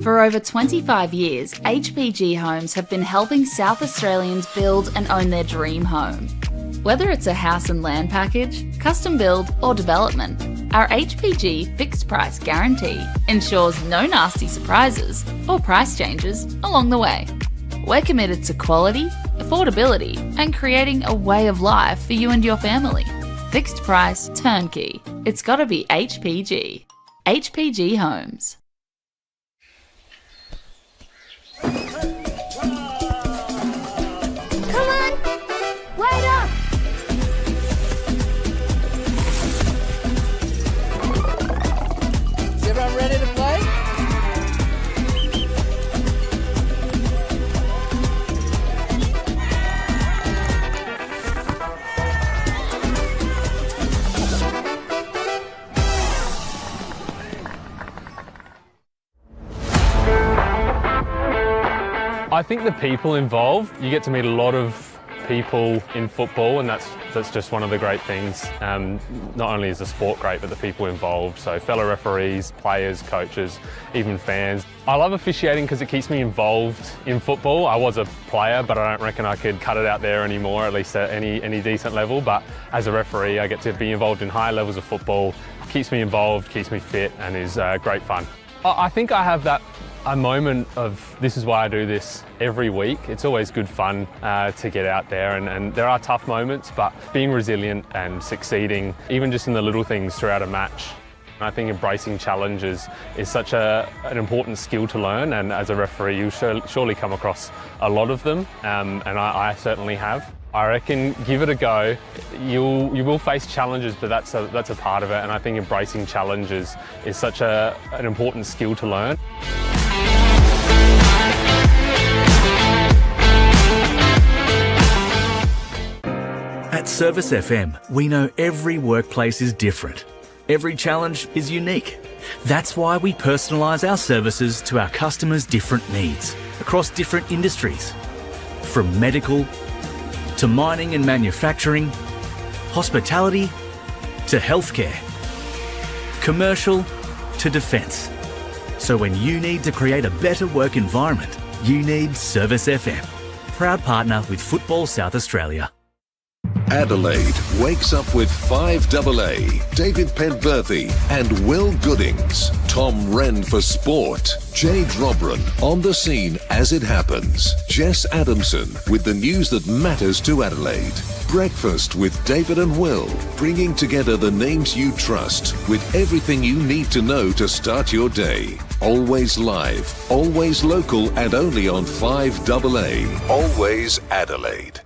For over 25 years, HPG Homes have been helping South Australians build and own their dream home. Whether it's a house and land package, custom build or development, our HPG fixed price guarantee ensures no nasty surprises or price changes along the way. We're committed to quality, affordability and creating a way of life for you and your family. Fixed price, turnkey. It's gotta be HPG. HPG Homes. Come on! Wait up! Is everyone ready to play? I think the people involved, you get to meet a lot of people in football, and that's just one of the great things. Not only is the sport great, but the people involved, so fellow referees, players, coaches, even fans. I love officiating because it keeps me involved in football. I was a player, but I don't reckon I could cut it out there anymore, at least at any decent level. But as a referee, I get to be involved in higher levels of football. Keeps me involved, keeps me fit, and is great fun. I think I have a moment of this is why I do this every week. It's always good fun to get out there, and there are tough moments, but being resilient and succeeding, even just in the little things throughout a match. I think embracing challenges is such an important skill to learn, and as a referee you surely come across a lot of them, and I certainly have. I reckon give it a go. You will face challenges, but that's a part of it, and I think embracing challenges is such an important skill to learn. At Service FM, we know every workplace is different. Every challenge is unique. That's why we personalise our services to our customers' different needs across different industries. From medical to mining and manufacturing, hospitality to healthcare, commercial to defence. So when you need to create a better work environment, you need Service FM. Proud partner with Football South Australia. Adelaide wakes up with 5AA, David Penberthy and Will Goodings. Tom Wren for sport. Jade Robran on the scene as it happens. Jess Adamson with the news that matters to Adelaide. Breakfast with David and Will, bringing together the names you trust with everything you need to know to start your day. Always live, always local and only on 5AA. Always Adelaide.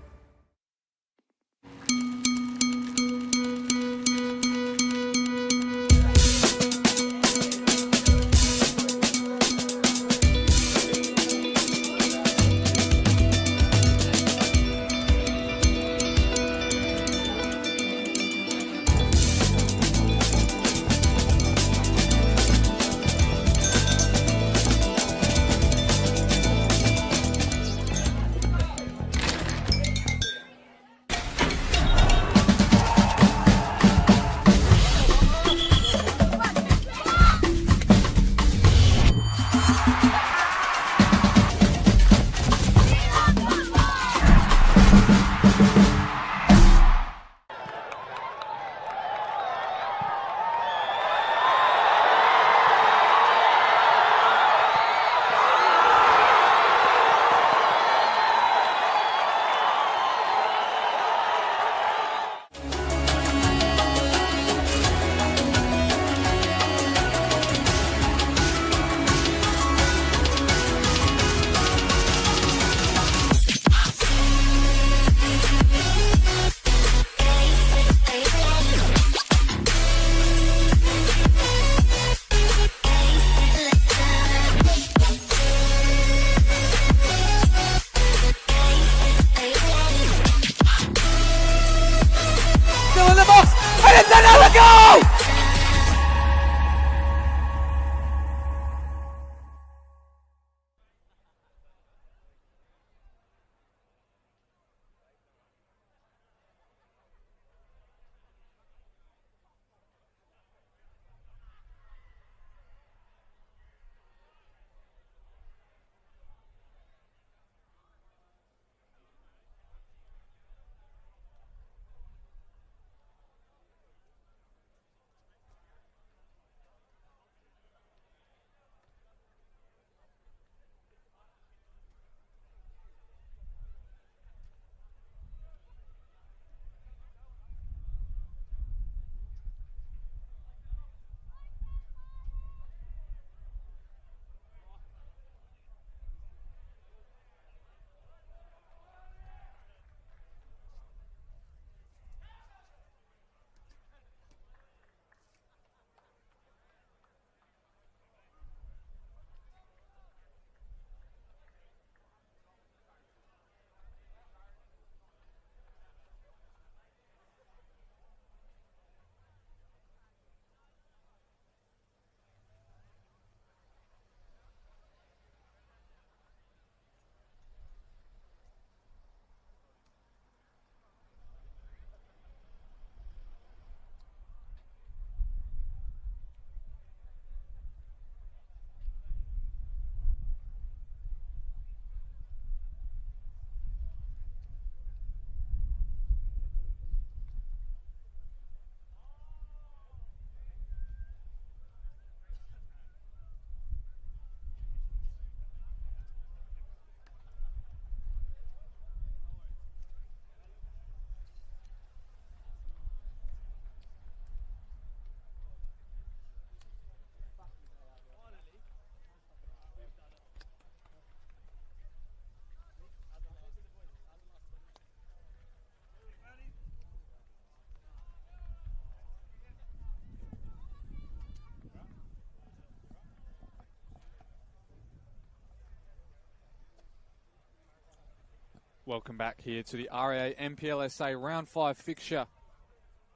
Welcome back here to the RAA NPLSA Round 5 fixture.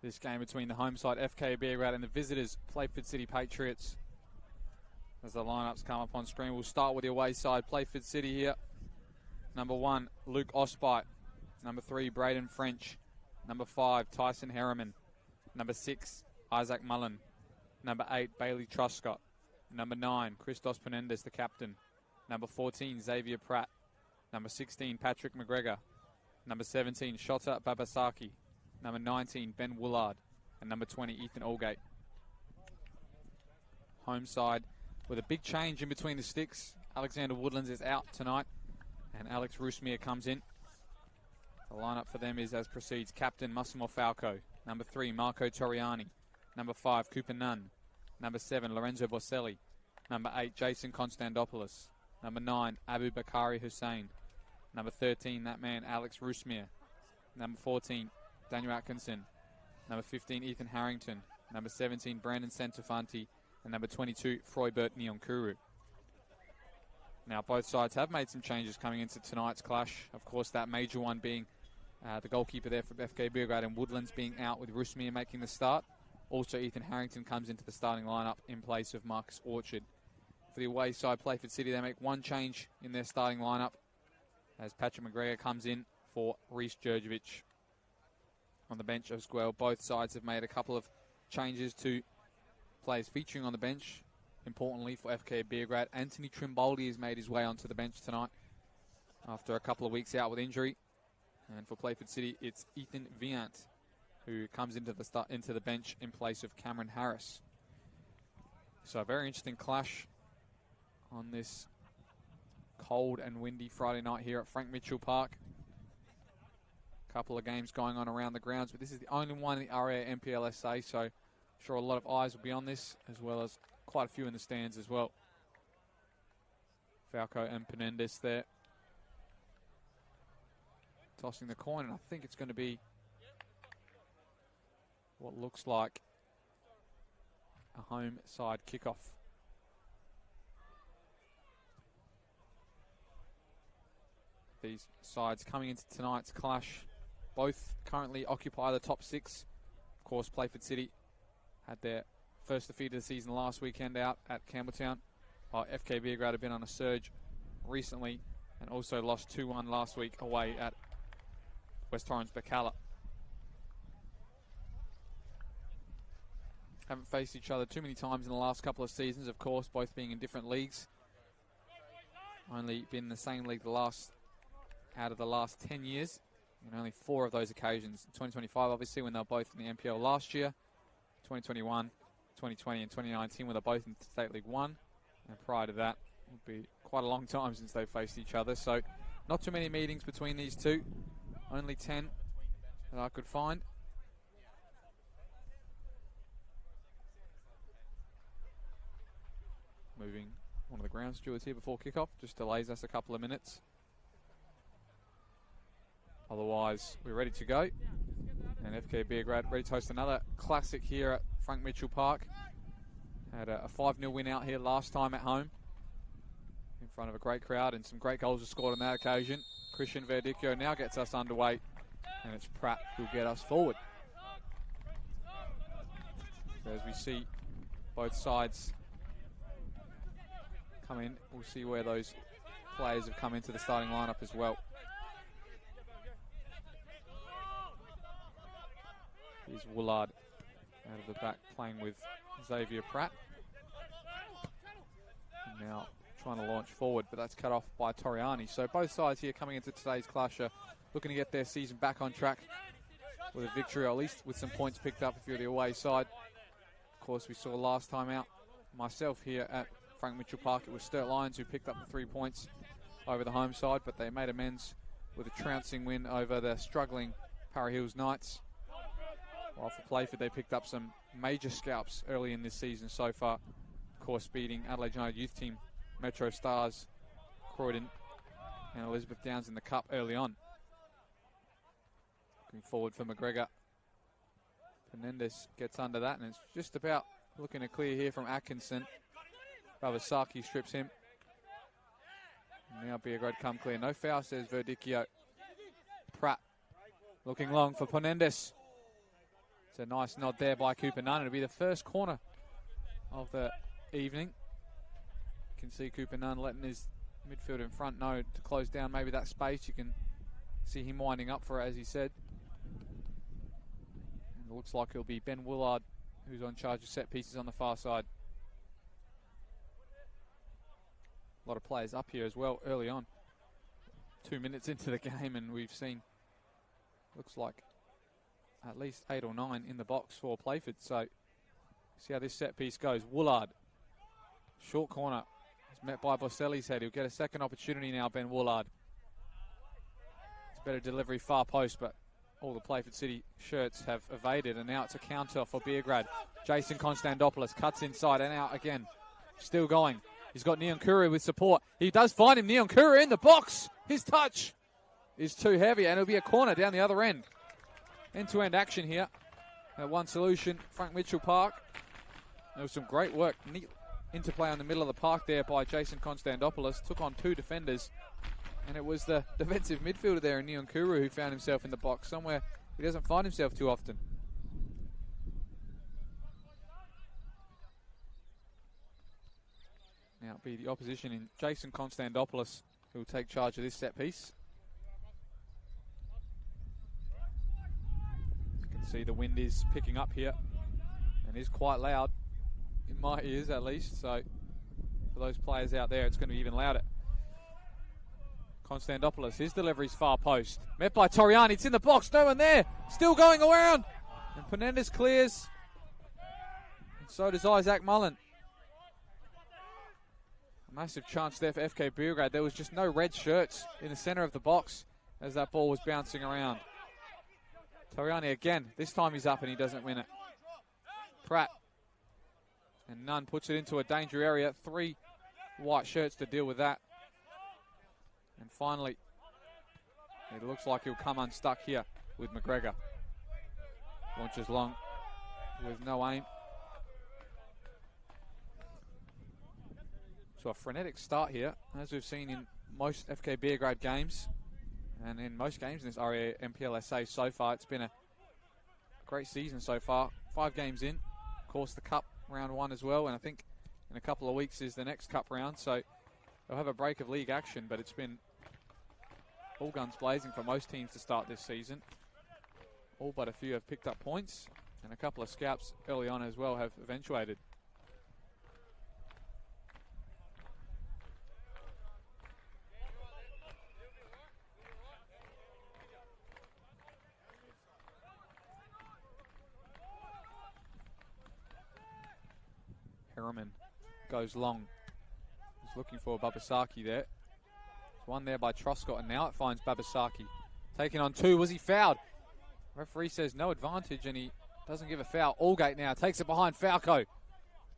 This game between the home side FK Beograd and the visitors Playford City Patriots. As the lineups come up on screen, we'll start with the away side. Playford City here. Number 1, Luke Ospite. Number 3, Braden French. Number 5, Tyson Harriman. Number 6, Isaac Mullen. Number 8, Bailey Truscott. Number 9, Christos Penendez, the captain. Number 14, Xavier Pratt. Number 16, Patrick McGregor. Number 17, Shota Babasaki. Number 19, Ben Woolard. And number 20, Ethan Allgate. Home side with a big change in between the sticks. Alexander Woodlands is out tonight, and Alex Rusmir comes in. The lineup for them is as proceeds. Captain Massimo Falco. Number 3, Marco Toriani. Number 5, Cooper Nunn. Number 7, Lorenzo Borselli. Number 8, Jason Konstantopoulos. Number 9, Abu Bakari Hussein. Number 13, that man, Alex Rusmir. Number 14, Daniel Atkinson. Number 15, Ethan Harrington. Number 17, Brandon Santofanti. And number 22, Froybert Nyonkuru. Now, both sides have made some changes coming into tonight's clash. Of course, that major one being the goalkeeper there for FK Beograd and Woodlands being out with Rusmir making the start. Also, Ethan Harrington comes into the starting lineup in place of Marcus Orchard. For the away side, Playford City, they make one change in their starting lineup as Patrick McGregor comes in for Reece Djurjevic. On the bench as well, both sides have made a couple of changes to players featuring on the bench. Importantly for FK Beograd, Anthony Trimboldi has made his way onto the bench tonight after a couple of weeks out with injury. And for Playford City, it's Ethan Viant who comes into the bench in place of Cameron Harris. So a very interesting clash on this cold and windy Friday night here at Frank Mitchell Park. A couple of games going on around the grounds, but this is the only one in the RAA NPLSA, so I'm sure a lot of eyes will be on this, as well as quite a few in the stands as well. Falco and Penendez there tossing the coin, and I think it's going to be what looks like a home side kickoff. These sides coming into tonight's clash, both currently occupy the top 6. Of course, Playford City had their first defeat of the season last weekend out at Campbelltown. FK Beograd have been on a surge recently and also lost 2-1 last week away at West Torrens Bacala. Haven't faced each other too many times in the last couple of seasons, of course, both being in different leagues. Only been in the same league out of the last 10 years, and only 4 of those occasions. 2025, obviously, when they were both in the NPL last year. 2021, 2020, and 2019, when they're both in State League 1. And prior to that, it would be quite a long time since they've faced each other. So, not too many meetings between these two. Only 10 that I could find. Moving one of the ground stewards here before kickoff, just delays us a couple of minutes. Otherwise, we're ready to go. And FK Beograd ready to host another classic here at Frank Mitchell Park. Had a 5-0 win out here last time at home in front of a great crowd, and some great goals were scored on that occasion. Christian Verdicchio now gets us underway, and it's Pratt who'll get us forward. So as we see both sides come in, we'll see where those players have come into the starting lineup as well. Here's Woolard out of the back playing with Xavier Pratt. And now trying to launch forward, but that's cut off by Toriani. So both sides here coming into today's clash are looking to get their season back on track with a victory, or at least with some points picked up if you're the away side. Of course, we saw last time out myself here at Frank Mitchell Park. It was Sturt Lions who picked up the 3 points over the home side, but they made amends with a trouncing win over the struggling Para Hills Knights. While for Playford, they picked up some major scalps early in this season so far. Of course, beating Adelaide United Youth Team, Metro Stars, Croydon, and Elizabeth Downs in the Cup early on. Looking forward for McGregor. Penendez gets under that, and it's just about looking to clear here from Atkinson. Babasaki strips him. And now Beograd come clear. No foul, says Verdicchio. Pratt looking long for Penendis. It's a nice nod there by Cooper Nunn. It'll be the first corner of the evening. You can see Cooper Nunn letting his midfield in front know to close down maybe that space. You can see him winding up for it, as he said. And it looks like it'll be Ben Willard who's on charge of set pieces on the far side. A lot of players up here as well early on. 2 minutes into the game and we've seen, looks like at least 8 or 9 in the box for Playford. So see how this set piece goes. Woolard, short corner. He's met by Boselli's head. He'll get a second opportunity now, Ben Woolard. It's better delivery far post, but all the Playford City shirts have evaded, and now it's a counter for Beograd. Jason Konstantopoulos cuts inside and out again. Still going. He's got Nyankuru with support. He does find him. Nyankuru in the box. His touch is too heavy, and it'll be a corner down the other end. End-to-end action here at One Solution, Frank Mitchell Park. There was some great work, neat interplay on the middle of the park there by Jason Konstantopoulos. Took on 2 defenders, and it was the defensive midfielder there in Nyankuru who found himself in the box, somewhere he doesn't find himself too often. Now it'll be the opposition in Jason Konstantopoulos who will take charge of this set piece. You can see the wind is picking up here and is quite loud, in my ears at least, so for those players out there it's going to be even louder. Konstantopoulos, his delivery's far post. Met by Toriani, it's in the box, no one there. Still going around. And Penendis clears. And so does Isaac Mullen. A massive chance there for FK Beograd. There was just no red shirts in the centre of the box as that ball was bouncing around. Toriani again, this time he's up and he doesn't win it. Pratt. And Nunn puts it into a danger area. 3 white shirts to deal with that. And finally, it looks like he'll come unstuck here with McGregor. Launches long with no aim. So a frenetic start here, as we've seen in most FK Beograd games, and in most games in this RA NPLSA so far. It's been a great season so far. 5 games in. Of course, the Cup round 1 as well, and I think in a couple of weeks is the next Cup round, so they'll have a break of league action, but it's been all guns blazing for most teams to start this season. All but a few have picked up points, and a couple of scalps early on as well have eventuated. Harriman goes long. He's looking for Babasaki there. There's one there by Truscott, and now it finds Babasaki. Taking on 2. Was he fouled? Referee says no advantage, and he doesn't give a foul. Allgate now takes it behind Falco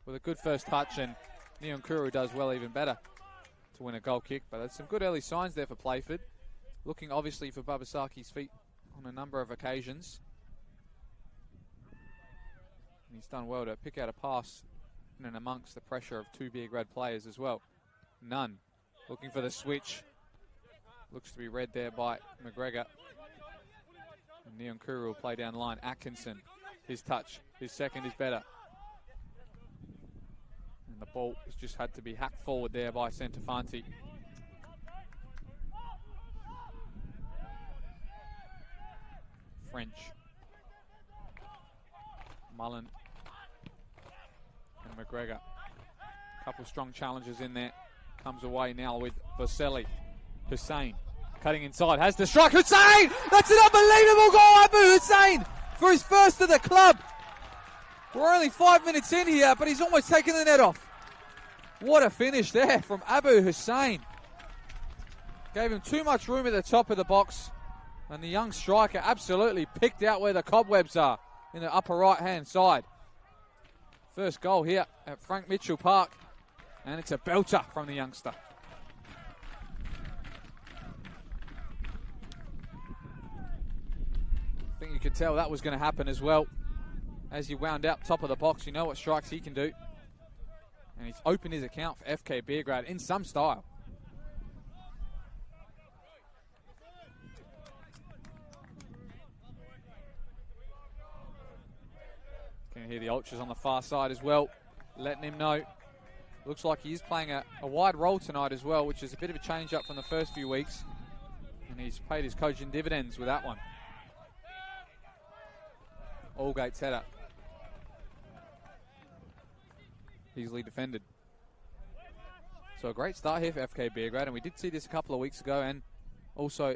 with a good first touch, and Nyankuru does well, even better, to win a goal kick. But there's some good early signs there for Playford. Looking obviously for Babasaki's feet on a number of occasions. And he's done well to pick out a pass in and amongst the pressure of 2 Beograd players as well. Nunn looking for the switch. Looks to be read there by McGregor. And Nyankuru will play down the line. Atkinson, his touch, his second is better. And the ball has just had to be hacked forward there by Centofanti. French. Mullen. And McGregor. A couple strong challenges in there. Comes away now with Boselli. Hussein cutting inside, has the strike. Hussein! That's an unbelievable goal, Abu Hussein, for his first of the club. We're only 5 minutes in here, but he's almost taken the net off. What a finish there from Abu Hussein. Gave him too much room at the top of the box, and the young striker absolutely picked out where the cobwebs are in the upper right-hand side. First goal here at Frank Mitchell Park, and it's a belter from the youngster. I think you could tell that was going to happen as well. As he wound out top of the box, you know what strikes he can do. And he's opened his account for FK Beograd in some style. hear the ultras on the far side as well, letting him know. Looks like he is playing a wide role tonight as well, which is a bit of a change up from the first few weeks. And he's paid his coaching dividends with that one. Allgate's header. Easily defended. So a great start here for FK Beograd, and we did see this a couple of weeks ago, and also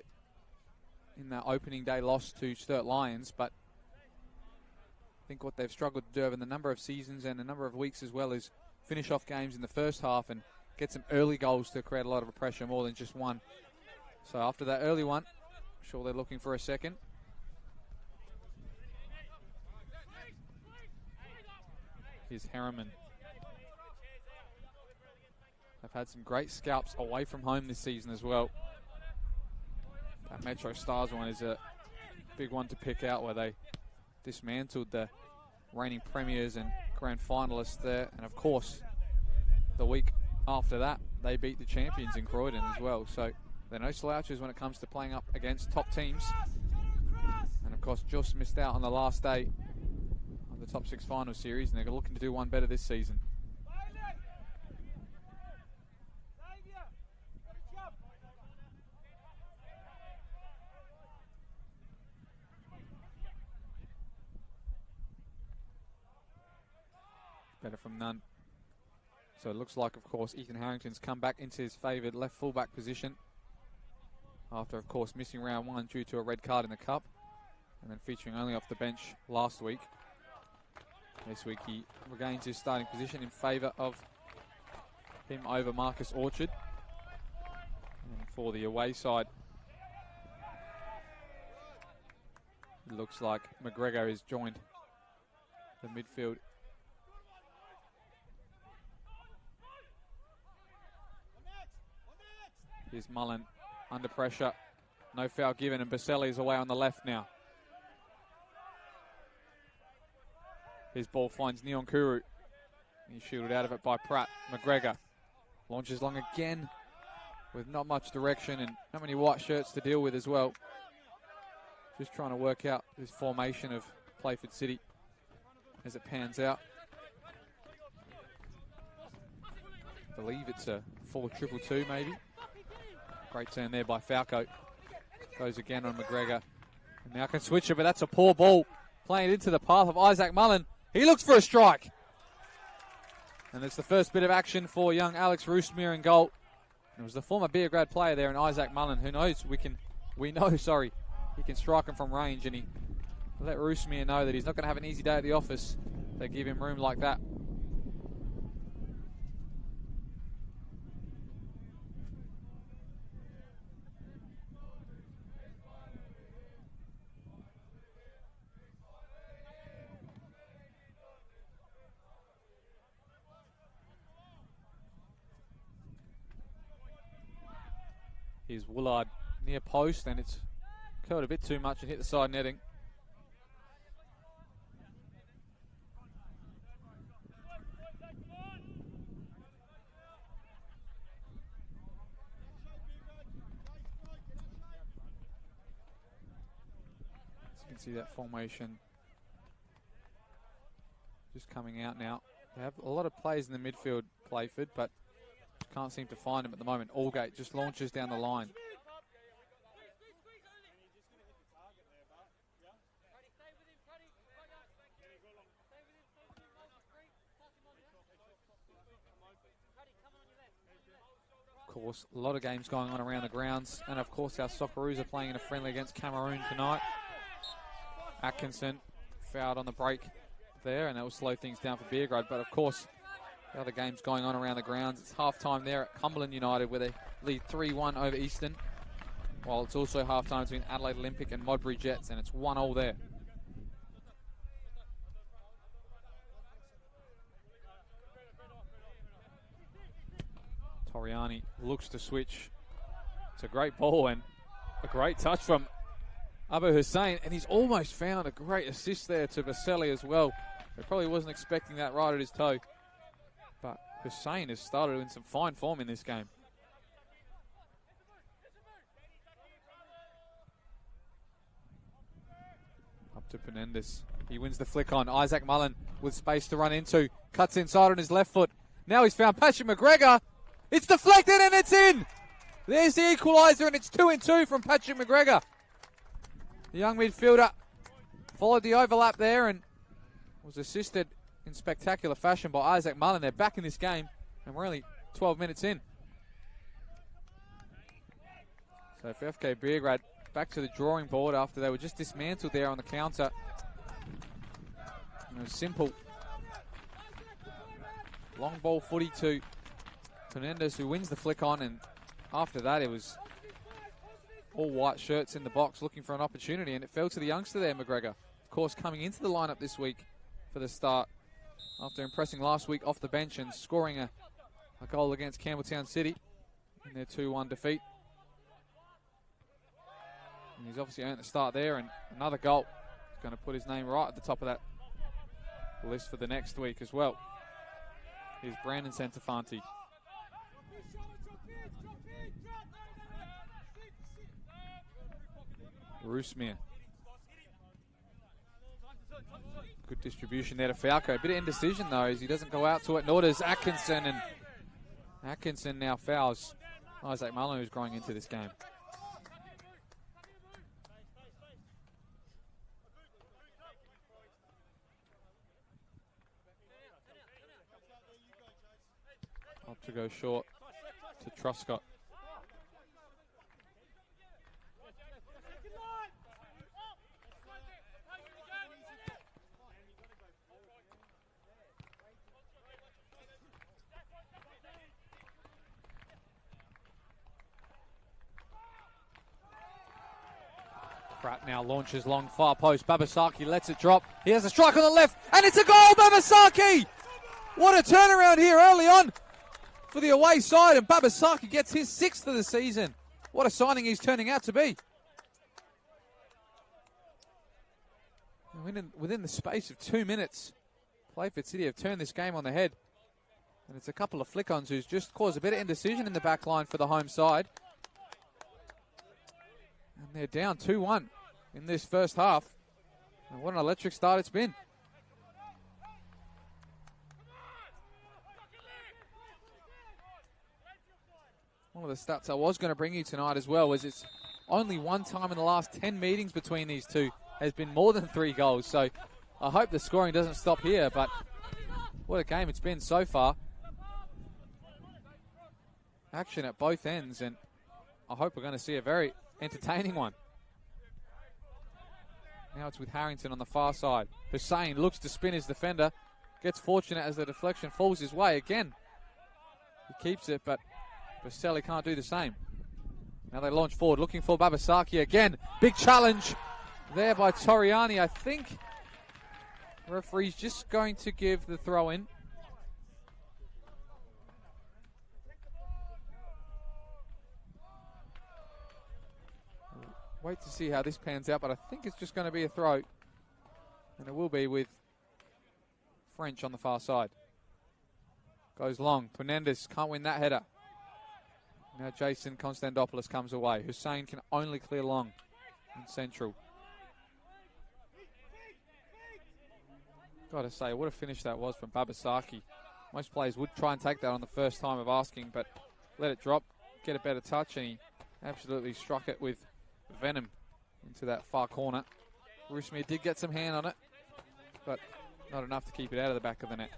in that opening day loss to Sturt Lions, but I think what they've struggled to do over the number of seasons and a number of weeks as well is finish off games in the first half and get some early goals to create a lot of pressure, more than just one. So after that early one, I'm sure they're looking for a second. Here's Harriman. They've had some great scalps away from home this season as well. That Metro Stars one is a big one to pick out, where they dismantled the reigning premiers and grand finalists there. And of course, the week after that, they beat the champions in Croydon as well. So they're no slouches when it comes to playing up against top teams. And of course, just missed out on the last day of the top 6 final series, and they're looking to do one better this season. Better from none. So it looks like, of course, Ethan Harrington's come back into his favoured left fullback position after, of course, missing round 1 due to a red card in the Cup, and then featuring only off the bench last week. This week he regains his starting position in favour of him over Marcus Orchard. And for the away side, it looks like McGregor has joined the midfield. Here's Mullen under pressure. No foul given, and Baselli is away on the left now. His ball finds Neon Kuru. He's shielded out of it by Pratt. McGregor launches long again with not much direction and not many white shirts to deal with as well. Just trying to work out this formation of Playford City as it pans out. I believe it's a 4-2-2 maybe. Great turn there by Falco. Goes again on McGregor. And now can switch it, but that's a poor ball. Playing it into the path of Isaac Mullen. He looks for a strike. And it's the first bit of action for young Alex Roosmere in goal. It was the former Beograd player there in Isaac Mullen. Who knows? We know, he can strike him from range, and he let Roosmere know that he's not going to have an easy day at the office. They give him room like that. Here's Woolard near post, and it's curled a bit too much and hit the side netting. As you can see that formation just coming out now. They have a lot of players in the midfield, Playford, but can't seem to find him at the moment. Allgate just launches down the line. Of course, a lot of games going on around the grounds, and of course our Socceroos are playing in a friendly against Cameroon tonight. Atkinson fouled on the break there, and that will slow things down for Beograd, but of course the other games going on around the grounds. It's half-time there at Cumberland United, where they lead 3-1 over Eastern, while it's also half-time between Adelaide Olympic and Modbury Jets, and it's 1-1 there. Toriani looks to switch. It's a great ball and a great touch from Abu Hussein, and he's almost found a great assist there to Baselli as well. He probably wasn't expecting that right at his toe. But Hussein has started in some fine form in this game. Up to Penendis. He wins the flick on. Isaac Mullen with space to run into. Cuts inside on his left foot. Now he's found Patrick McGregor. It's deflected and it's in. There's the equaliser, and it's 2-2 from Patrick McGregor. The young midfielder followed the overlap there and was assisted in spectacular fashion by Isaac Mullen. They're back in this game, and we're only 12 minutes in. So for FK Beograd, back to the drawing board after they were just dismantled there on the counter. And it was simple. Long ball footy to Fernandez, who wins the flick on, and after that it was all white shirts in the box looking for an opportunity, and it fell to the youngster there, McGregor. Of course, coming into the lineup this week for the start after impressing last week off the bench and scoring a goal against Campbelltown City in their 2-1 defeat. And he's obviously earned the start there, and another goal is going to put his name right at the top of that list for the next week as well. Here's Brandon Santafanti. Roosmere. Good distribution there to Falco. A bit of indecision though, as he doesn't go out to it, nor does Atkinson, and Atkinson now fouls Isaac Mullen, who's growing into this game. Up to go short to Truscott. Pratt now launches long far post. Babasaki lets it drop. He has a strike on the left, and it's a goal, Babasaki! What a turnaround here early on for the away side, and Babasaki gets his 6th of the season. What a signing he's turning out to be. Within the space of 2 minutes, Playford City have turned this game on the head. And it's a couple of flick-ons who's just caused a bit of indecision in the back line for the home side. And they're down 2-1 in this first half. And what an electric start it's been. One of the stats I was going to bring you tonight as well was it's only one time in the last 10 meetings between these two has been more than 3 goals. So I hope the scoring doesn't stop here, but what a game it's been so far. Action at both ends, and I hope we're going to see a very entertaining one. Now it's with Harrington on the far side. Hussein looks to spin his defender. Gets fortunate as the deflection falls his way again. He keeps it, but Baselli can't do the same. Now they launch forward, looking for Babasaki again. Big challenge there by Toriani. I think referee's just going to give the throw in. Wait to see how this pans out, but I think it's just going to be a throw. And it will be with French on the far side. Goes long. Fernandez can't win that header. Now Jason Konstantopoulos comes away. Hussein can only clear long in central. Got to say, what a finish that was from Babasaki. Most players would try and take that on the first time of asking, but let it drop, get a better touch, and he absolutely struck it with venom into that far corner. Roosmere did get some hand on it, but not enough to keep it out of the back of the net.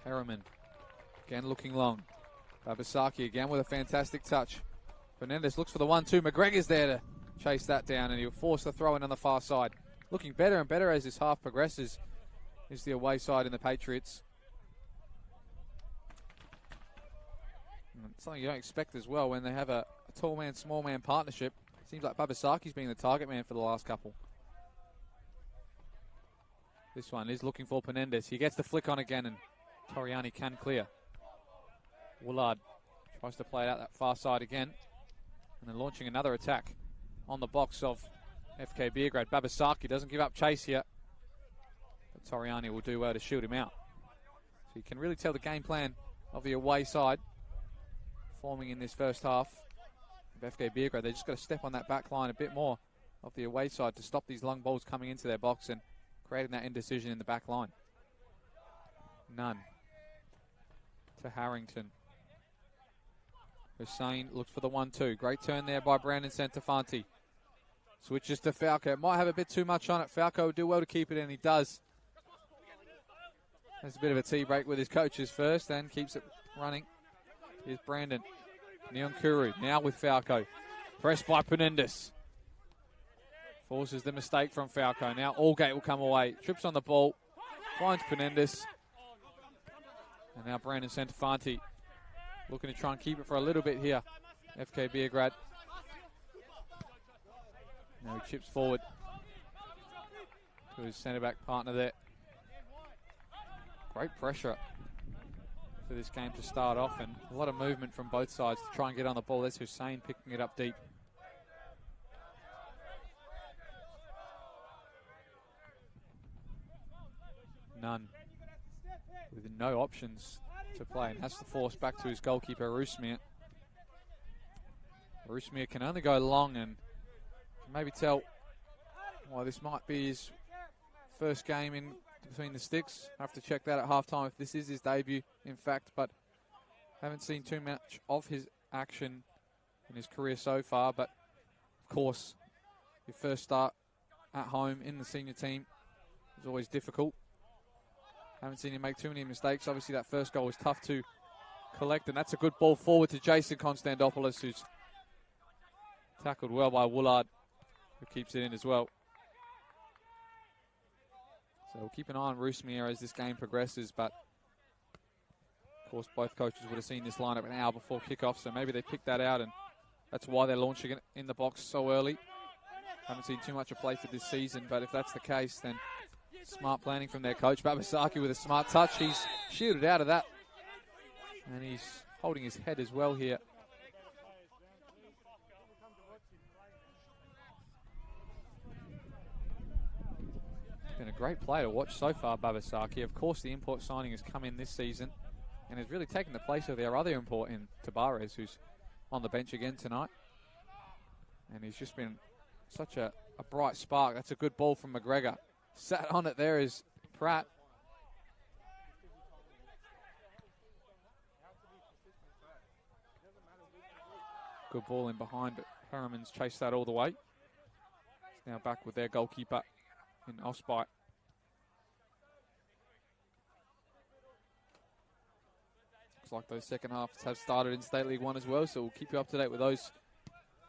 Harriman again looking long. Babasaki again with a fantastic touch. Fernandez looks for the 1-2. McGregor's there to chase that down, and he'll force the throw in on the far side. Looking better and better as this half progresses is the away side in the Patriots. And something you don't expect as well when they have a tall man, small man partnership. Seems like Babasaki's been the target man for the last couple. This one is looking for Fernandez. He gets the flick on again, and Toriani can clear. Woolard tries to play it out that far side again, and then launching another attack on the box of FK Beograd. Babasaki doesn't give up chase here, but Toriani will do well to shoot him out. So you can really tell the game plan of the away side forming in this first half of FK Beograd. They just got to step on that back line a bit more of the away side to stop these long balls coming into their box and creating that indecision in the back line. None to Harrington. Hussein looks for the 1-2. Great turn there by Brandon Santafanti. Switches to Falco. Might have a bit too much on it. Falco would do well to keep it, and he does. There's a bit of a tea break with his coaches first and keeps it running. Here's Brandon. Nyonkuru now with Falco. Pressed by Penendis. Forces the mistake from Falco. Now Allgate will come away. Trips on the ball. Finds Penendis. And now Brandon Santafanti looking to try and keep it for a little bit here. FK Beograd. Now he chips forward to his centre-back partner there. Great pressure for this game to start off, and a lot of movement from both sides to try and get on the ball. There's Hussein picking it up deep. None with no options to play, and has to force back to his goalkeeper, Rusmir. Rusmir can only go long, and maybe tell why this might be his first game in between the sticks. I have to check that at halftime if this is his debut, in fact, but haven't seen too much of his action in his career so far. But of course, your first start at home in the senior team is always difficult. Haven't seen him make too many mistakes. Obviously, that first goal was tough to collect, and that's a good ball forward to Jason Konstantopoulos, who's tackled well by Woolard, who keeps it in as well. So we'll keep an eye on Rusmir as this game progresses, but of course both coaches would have seen this lineup an hour before kickoff, so maybe they picked that out, and that's why they're launching it in the box so early. Haven't seen too much of Playford this season, but if that's the case, then smart planning from their coach. Babasaki with a smart touch. He's shielded out of that, and he's holding his head as well here. Been a great player to watch so far, Babasaki. Of course, the import signing has come in this season and has really taken the place of their other import in Tabares, who's on the bench again tonight. And he's just been such a bright spark. That's a good ball from McGregor. Sat on it there is Pratt. Good ball in behind, but Harriman's chased that all the way. It's now back with their goalkeeper in Osby. Looks like those second halves have started in State League 1 as well, so we'll keep you up to date with those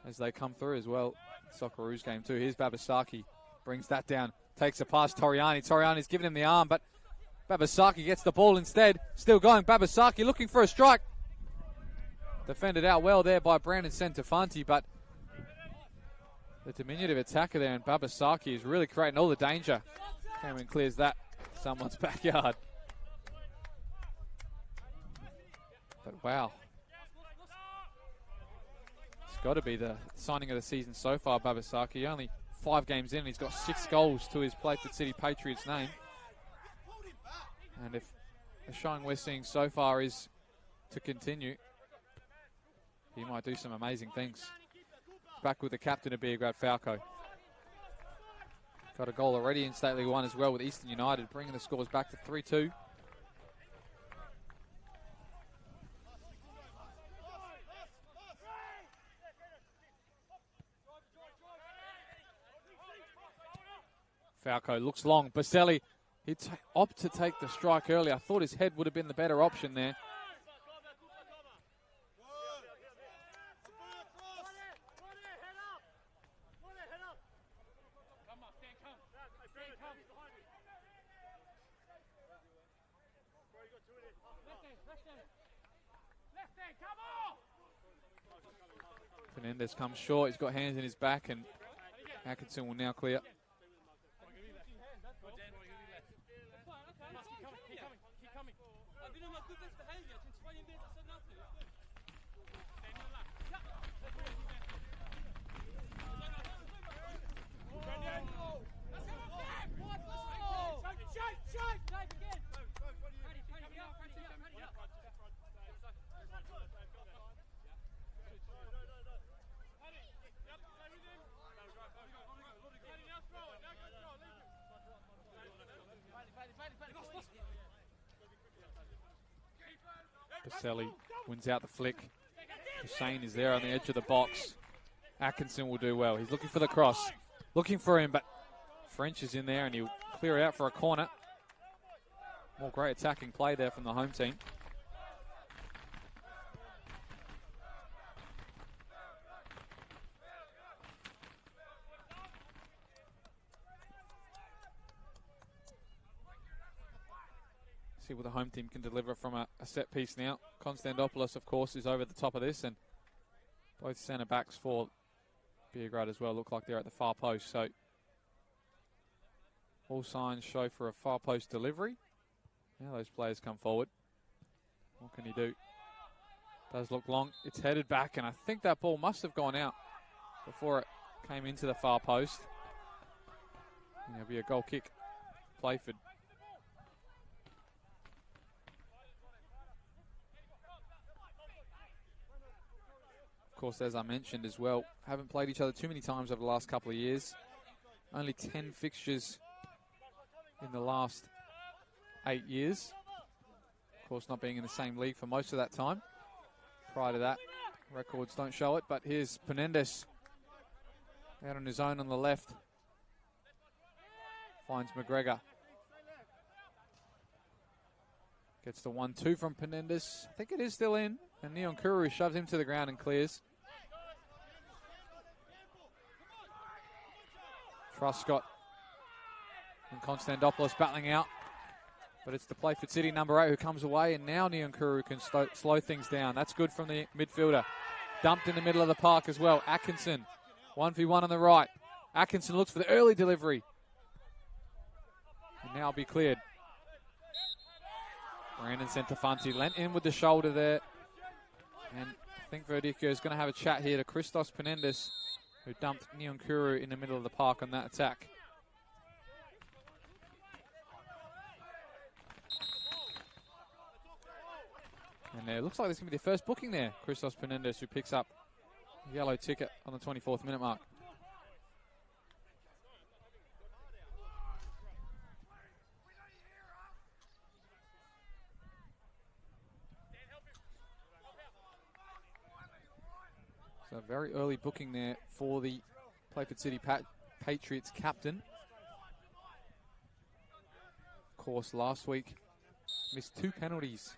as they come through as well. Socceroos game too. Here's Babasaki, brings that down, takes a pass, Toriani. Toriani's giving him the arm, but Babasaki gets the ball instead. Still going, Babasaki looking for a strike. Defended out well there by Brandon Santafanti, but the diminutive attacker there, and Babasaki is really creating all the danger. Cameron clears that. Someone's backyard. But wow. It's got to be the signing of the season so far, Babasaki. Only 5 games in, he's got 6 goals to his Playford City Patriots name. And if the shine we're seeing so far is to continue, he might do some amazing things. Back with the captain of Beograd, Falco. Got a goal already in State League 1 as well with Eastern United, bringing the scores back to 3-2. Falco looks long. Baselli, he opted to take the strike early. I thought his head would have been the better option there. Fernandez comes short. He's got hands in his back, and Atkinson will now clear. Baselli wins out the flick. Hussein is there on the edge of the box. Atkinson will do well. He's looking for the cross. Looking for him, but French is in there and he'll clear it out for a corner. More great attacking play there from the home team. See what the home team can deliver from a set piece now. Konstantopoulos, of course, is over the top of this, and both centre backs for Beograd as well look like they're at the far post. So all signs show for a far post delivery. Now those players come forward. What can he do? Does look long. It's headed back, and I think that ball must have gone out before it came into the far post. And it'll be a goal kick. Playford. Of course, as I mentioned as well, haven't played each other too many times over the last couple of years. Only 10 fixtures in the last 8 years. Of course, not being in the same league for most of that time. Prior to that, records don't show it, but here's Penendis out on his own on the left. Finds McGregor. Gets the 1-2 from Penendis. I think it is still in. And Neon Kuru shoves him to the ground and clears. Truscott and Konstantopoulos battling out. But it's the Playford City number 8 who comes away. And now Neon Kuru can slow things down. That's good from the midfielder. Dumped in the middle of the park as well. Atkinson, 1v1 on the right. Atkinson looks for the early delivery. And now be cleared. Brandon Centofanti lent in with the shoulder there. And I think Verdicchio is going to have a chat here to Christos Penendis, who dumped Neon Kuru in the middle of the park on that attack. And it looks like there's going to be the first booking there. Christos Penendis, who picks up a yellow ticket on the 24th minute mark. So a very early booking there for the Playford City Patriots captain. Of course, last week missed 2 penalties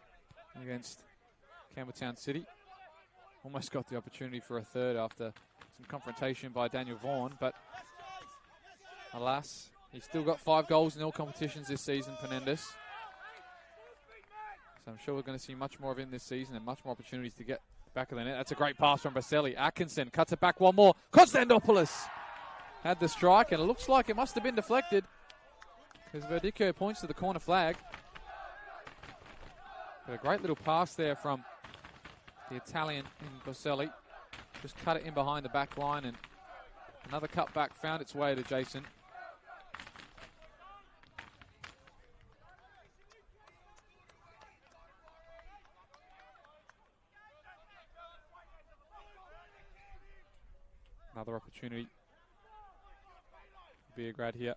against Campbelltown City. Almost got the opportunity for a third after some confrontation by Daniel Vaughan, but alas, he's still got 5 goals in all competitions this season, Penendis. So I'm sure we're going to see much more of him this season and much more opportunities to get back of the net. That's a great pass from Baselli. Atkinson cuts it back one more. Konstantopoulos had the strike, and it looks like it must have been deflected because Verdicchio points to the corner flag. But a great little pass there from the Italian in Baselli. Just cut it in behind the back line, and another cut back found its way to Jason. Another opportunity. Beograd here.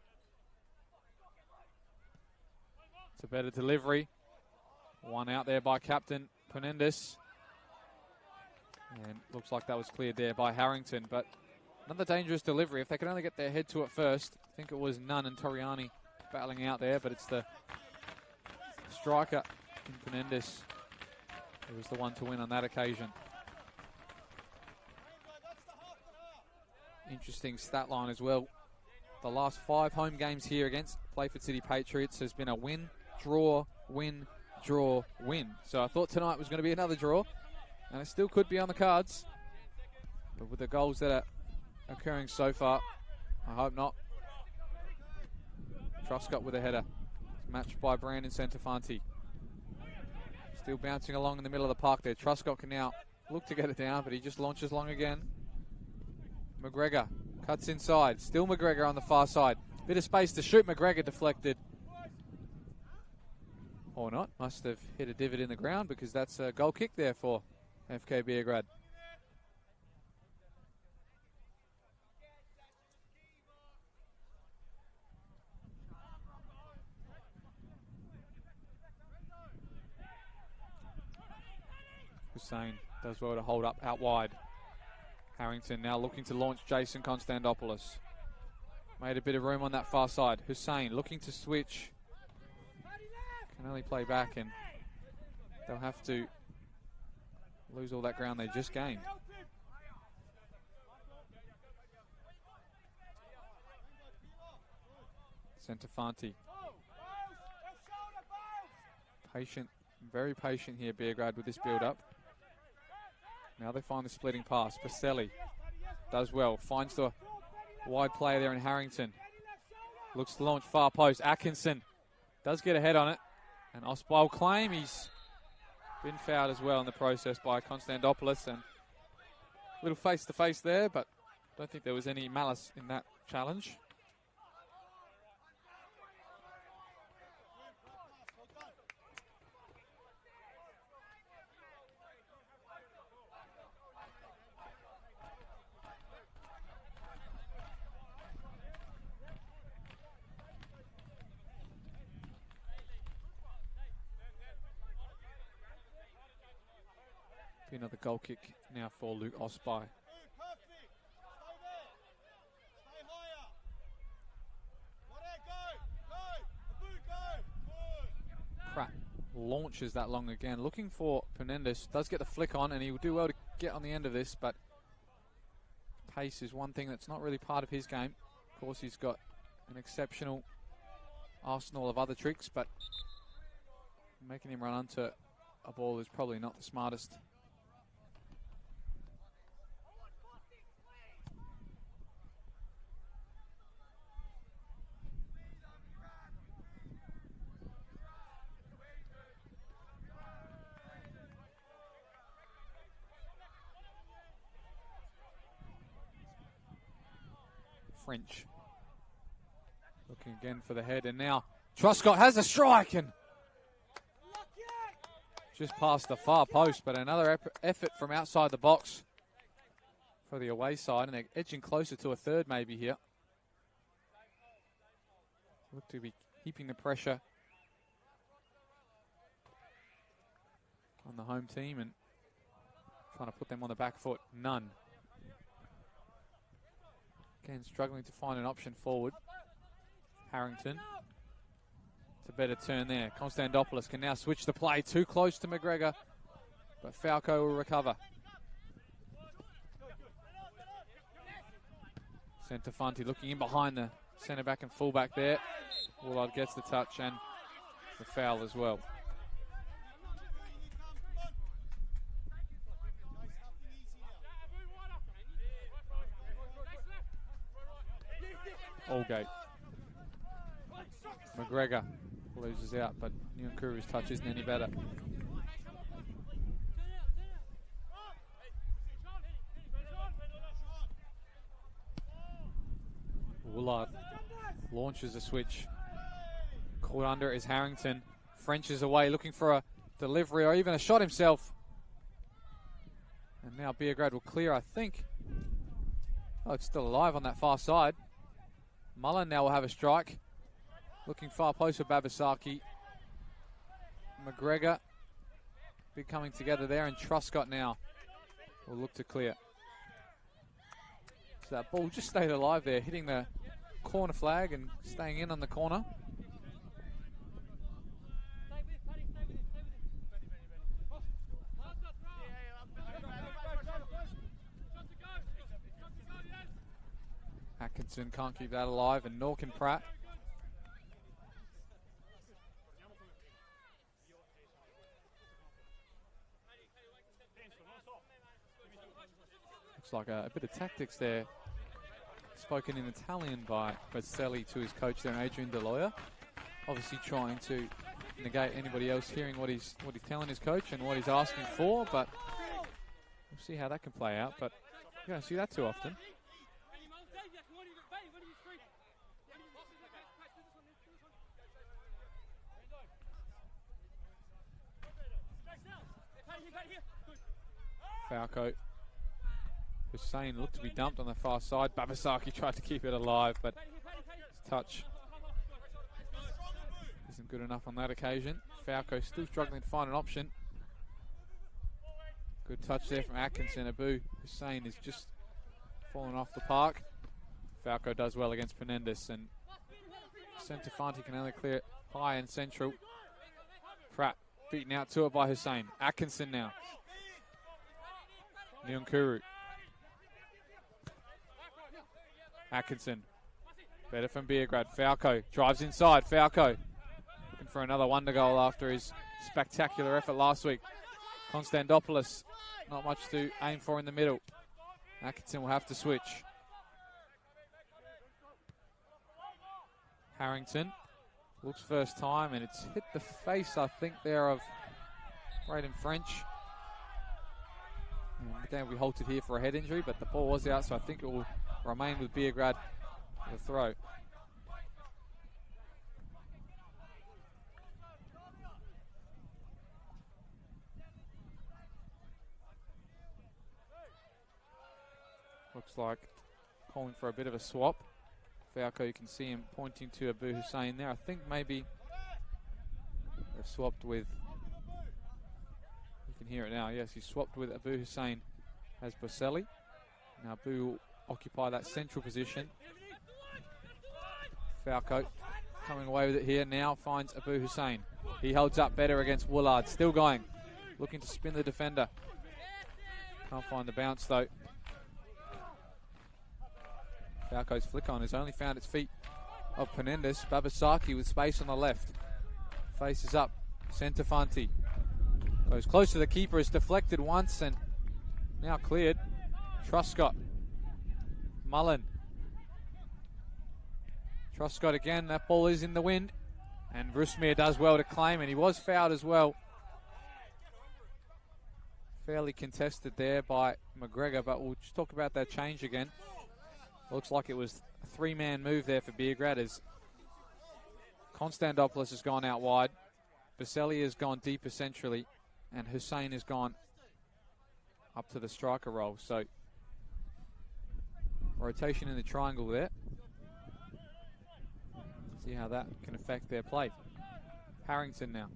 It's a better delivery. One out there by captain Penendis. And looks like that was cleared there by Harrington. But another dangerous delivery. If they could only get their head to it first. I think it was Nunn and Toriani battling out there. But it's the striker in Penendis who was the one to win on that occasion. Interesting stat line as well. The last 5 home games here against Playford City Patriots has been a win, draw, win, draw, win. So I thought tonight was going to be another draw, and it still could be on the cards. But with the goals that are occurring so far, I hope not. Truscott with a header. Matched by Brandon Centofanti. Still bouncing along in the middle of the park there. Truscott can now look to get it down, but he just launches long again. McGregor cuts inside. Still McGregor on the far side. Bit of space to shoot. McGregor deflected. Or not. Must have hit a divot in the ground because that's a goal kick there for FK Beograd. Hussein does well to hold up out wide. Harrington now looking to launch Jason Konstantopoulos. Made a bit of room on that far side. Hussein looking to switch. Can only play back, and they'll have to lose all that ground they just gained. Centofanti. Patient, very patient here, Beograd, with this build-up. Now they find the splitting pass. Pacelli does well, finds the wide player there in Harrington. Looks to launch far post. Atkinson does get ahead on it. And Osby will claim he's been fouled as well in the process by Konstantopoulos. And a little face-to-face there, but I don't think there was any malice in that challenge. Another goal kick now for Luke Osby. Pratt launches that long again, looking for Penendis. Does get the flick on, and he will do well to get on the end of this, but pace is one thing that's not really part of his game. Of course, he's got an exceptional arsenal of other tricks, but making him run onto a ball is probably not the smartest. French looking again for the head, and now Truscott has a strike and just past the far post, but another effort from outside the box for the away side, and they're edging closer to a third maybe here. Look to be keeping the pressure on the home team and trying to put them on the back foot. None. Again, struggling to find an option forward. Harrington. It's a better turn there. Konstantopoulos can now switch the play. Too close to McGregor, but Falco will recover. Centofanti looking in behind the centre back and full back there. Woolard gets the touch and the foul as well. Allgate. McGregor loses out, but Nyankuru's touch isn't any better. Woolard launches a switch. Caught under is Harrington. French is away, looking for a delivery or even a shot himself. And now Beograd will clear, I think. Oh, it's still alive on that far side. Mullen now will have a strike. Looking far post for Babasaki. McGregor. Big coming together there, and Truscott now will look to clear. So that ball just stayed alive there, hitting the corner flag and staying in on the corner. Atkinson can't keep that alive, and nor can Pratt. Looks like a bit of tactics there. Spoken in Italian by Pacelli to his coach there, Adrian Deloya. Obviously trying to negate anybody else hearing what he's telling his coach and what he's asking for, but we'll see how that can play out. But you don't see that too often. Falco. Hussein looked to be dumped on the far side. Babasaki tried to keep it alive, but his touch isn't good enough on that occasion. Falco still struggling to find an option. Good touch there from Atkinson. Abu Hussein is just falling off the park. Falco does well against Penendis, and Centofanti can only clear it high and central. Pratt beaten out to it by Hussein. Atkinson now. Nyunkuru. Atkinson. Better from Beograd. Falco drives inside. Falco looking for another wonder goal after his spectacular effort last week. Konstantopoulos, not much to aim for in the middle. Atkinson will have to switch. Harrington looks first time, and it's hit the face, I think, there of Braden French. And again, we halted here for a head injury, but the ball was out, so I think it will remain with Beograd for the throw. Looks like calling for a bit of a swap. Falco, you can see him pointing to Abu Hussein there. I think maybe they've swapped with, you can hear it now, yes, he swapped with Abu Hussein as Boselli. Now Abu will occupy that central position. Falco coming away with it here, now finds Abu Hussein. He holds up better against Woolard, still going, looking to spin the defender. Can't find the bounce though. Falco's flick on has only found its feet of Penendis. Babasaki with space on the left. Faces up. Centofanti goes close to the keeper. Is deflected once and now cleared. Truscott. Mullen. Truscott again. That ball is in the wind. And Rusmir does well to claim, and he was fouled as well. Fairly contested there by McGregor, but we'll just talk about that change again. Looks like it was a three-man move there for Beograd as Konstantopoulos has gone out wide, Boselli has gone deeper centrally, and Hussein has gone up to the striker role. So rotation in the triangle there. See how that can affect their play. Harrington now.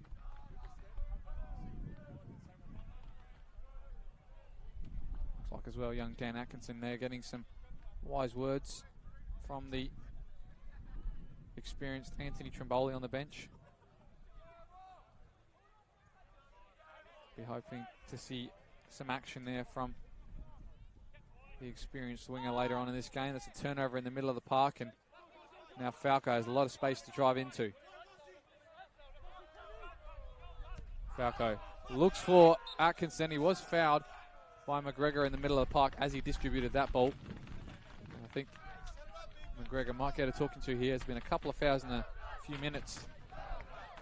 Looks like as well young Dan Atkinson there getting some wise words from the experienced Anthony Trimboli on the bench. Be hoping to see some action there from the experienced winger later on in this game. That's a turnover in the middle of the park, and now Falco has a lot of space to drive into. Falco looks for Atkinson. He was fouled by McGregor in the middle of the park as he distributed that ball. I think McGregor might get a talking to here. There's been a couple of fouls in a few minutes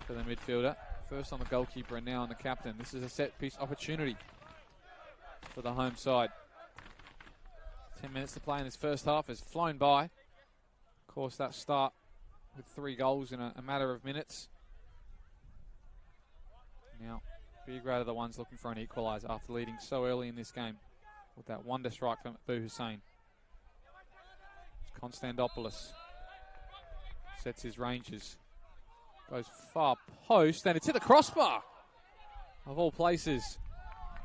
for the midfielder. First on the goalkeeper and now on the captain. This is a set piece opportunity for the home side. 10 minutes to play in this first half has flown by. Of course, that start with 3 goals in a matter of minutes. Now, Beograd are the ones looking for an equalizer after leading so early in this game with that wonder strike from Abu Hussein. Konstantopoulos sets his ranges, goes far post, and it's hit the crossbar of all places.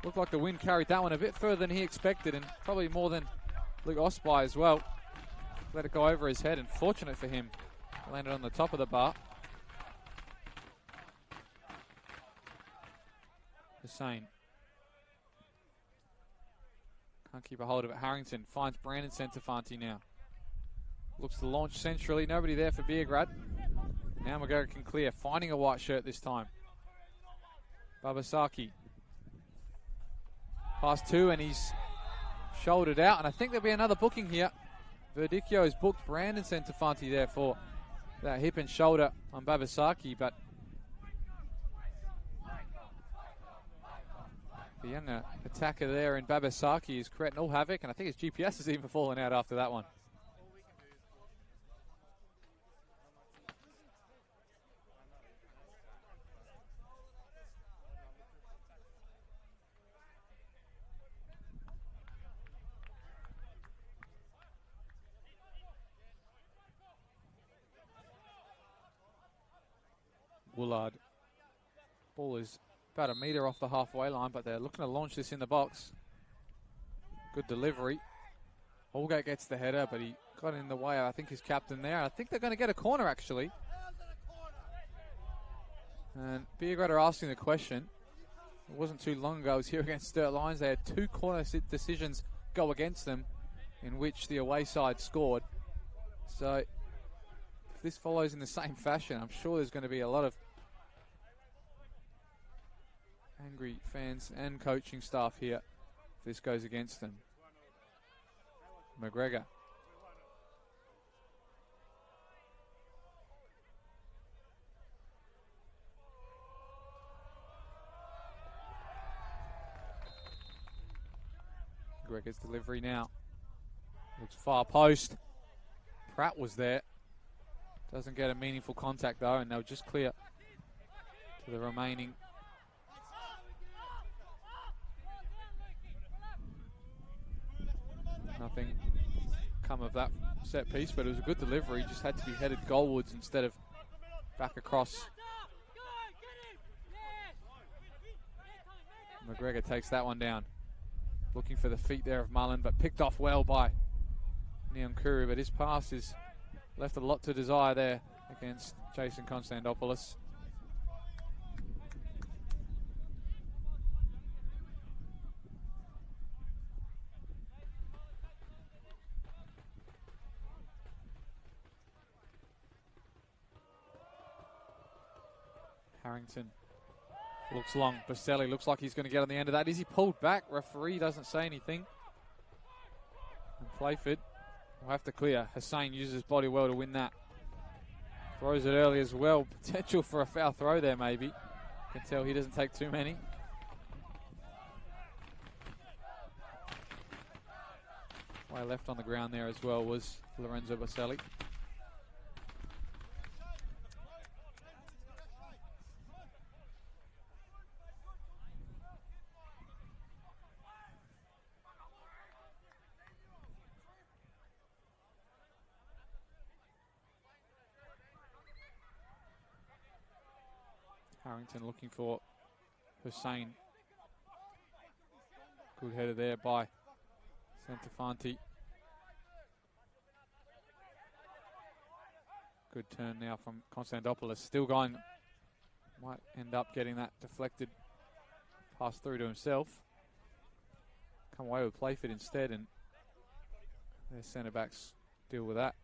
Looked like the wind carried that one a bit further than he expected, and probably more than Luke Osby as well. Let it go over his head, and fortunate for him, landed on the top of the bar. Hussein can't keep a hold of it. Harrington finds Brandon Centofanti now. Looks to launch centrally. Nobody there for Beograd. Now McGregor can clear. Finding a white shirt this time. Babasaki. Pass 2 and he's shouldered out. And I think there'll be another booking here. Verdicchio has booked Brandon Centofanti there for that hip and shoulder on Babasaki. But the younger attacker there in Babasaki is creating all havoc. And I think his GPS has even fallen out after that one. Woolard. Ball is about a metre off the halfway line, but they're looking to launch this in the box. Good delivery. Holgate gets the header, but he got in the way, I think, his captain there. I think they're going to get a corner, actually. And Beograd are asking the question. It wasn't too long ago, I was here against Sturt Lions. They had 2 corner decisions go against them, in which the away side scored. So if this follows in the same fashion, I'm sure there's going to be a lot of angry fans and coaching staff here if this goes against them. McGregor. McGregor's delivery now. Looks far post. Pratt was there. Doesn't get a meaningful contact though, and they'll just clear to the remaining. Nothing come of that set piece, but it was a good delivery. Just had to be headed goalwards instead of back across. McGregor takes that one down. Looking for the feet there of Mullen, but picked off well by Nyankuru, but his pass is left a lot to desire there against Jason Konstantopoulos. Harrington looks long. Baselli looks like he's going to get on the end of that. Is he pulled back? Referee doesn't say anything. And Playford will have to clear. Hussain uses his body well to win that. Throws it early as well. Potential for a foul throw there maybe. Can tell he doesn't take too many. Way left on the ground there as well was Lorenzo Baselli. Harrington looking for Hussain. Good header there by Santafanti. Good turn now from Konstantopoulos. Still going. Might end up getting that deflected pass through to himself. Come away with Playford instead, and their centre backs deal with that.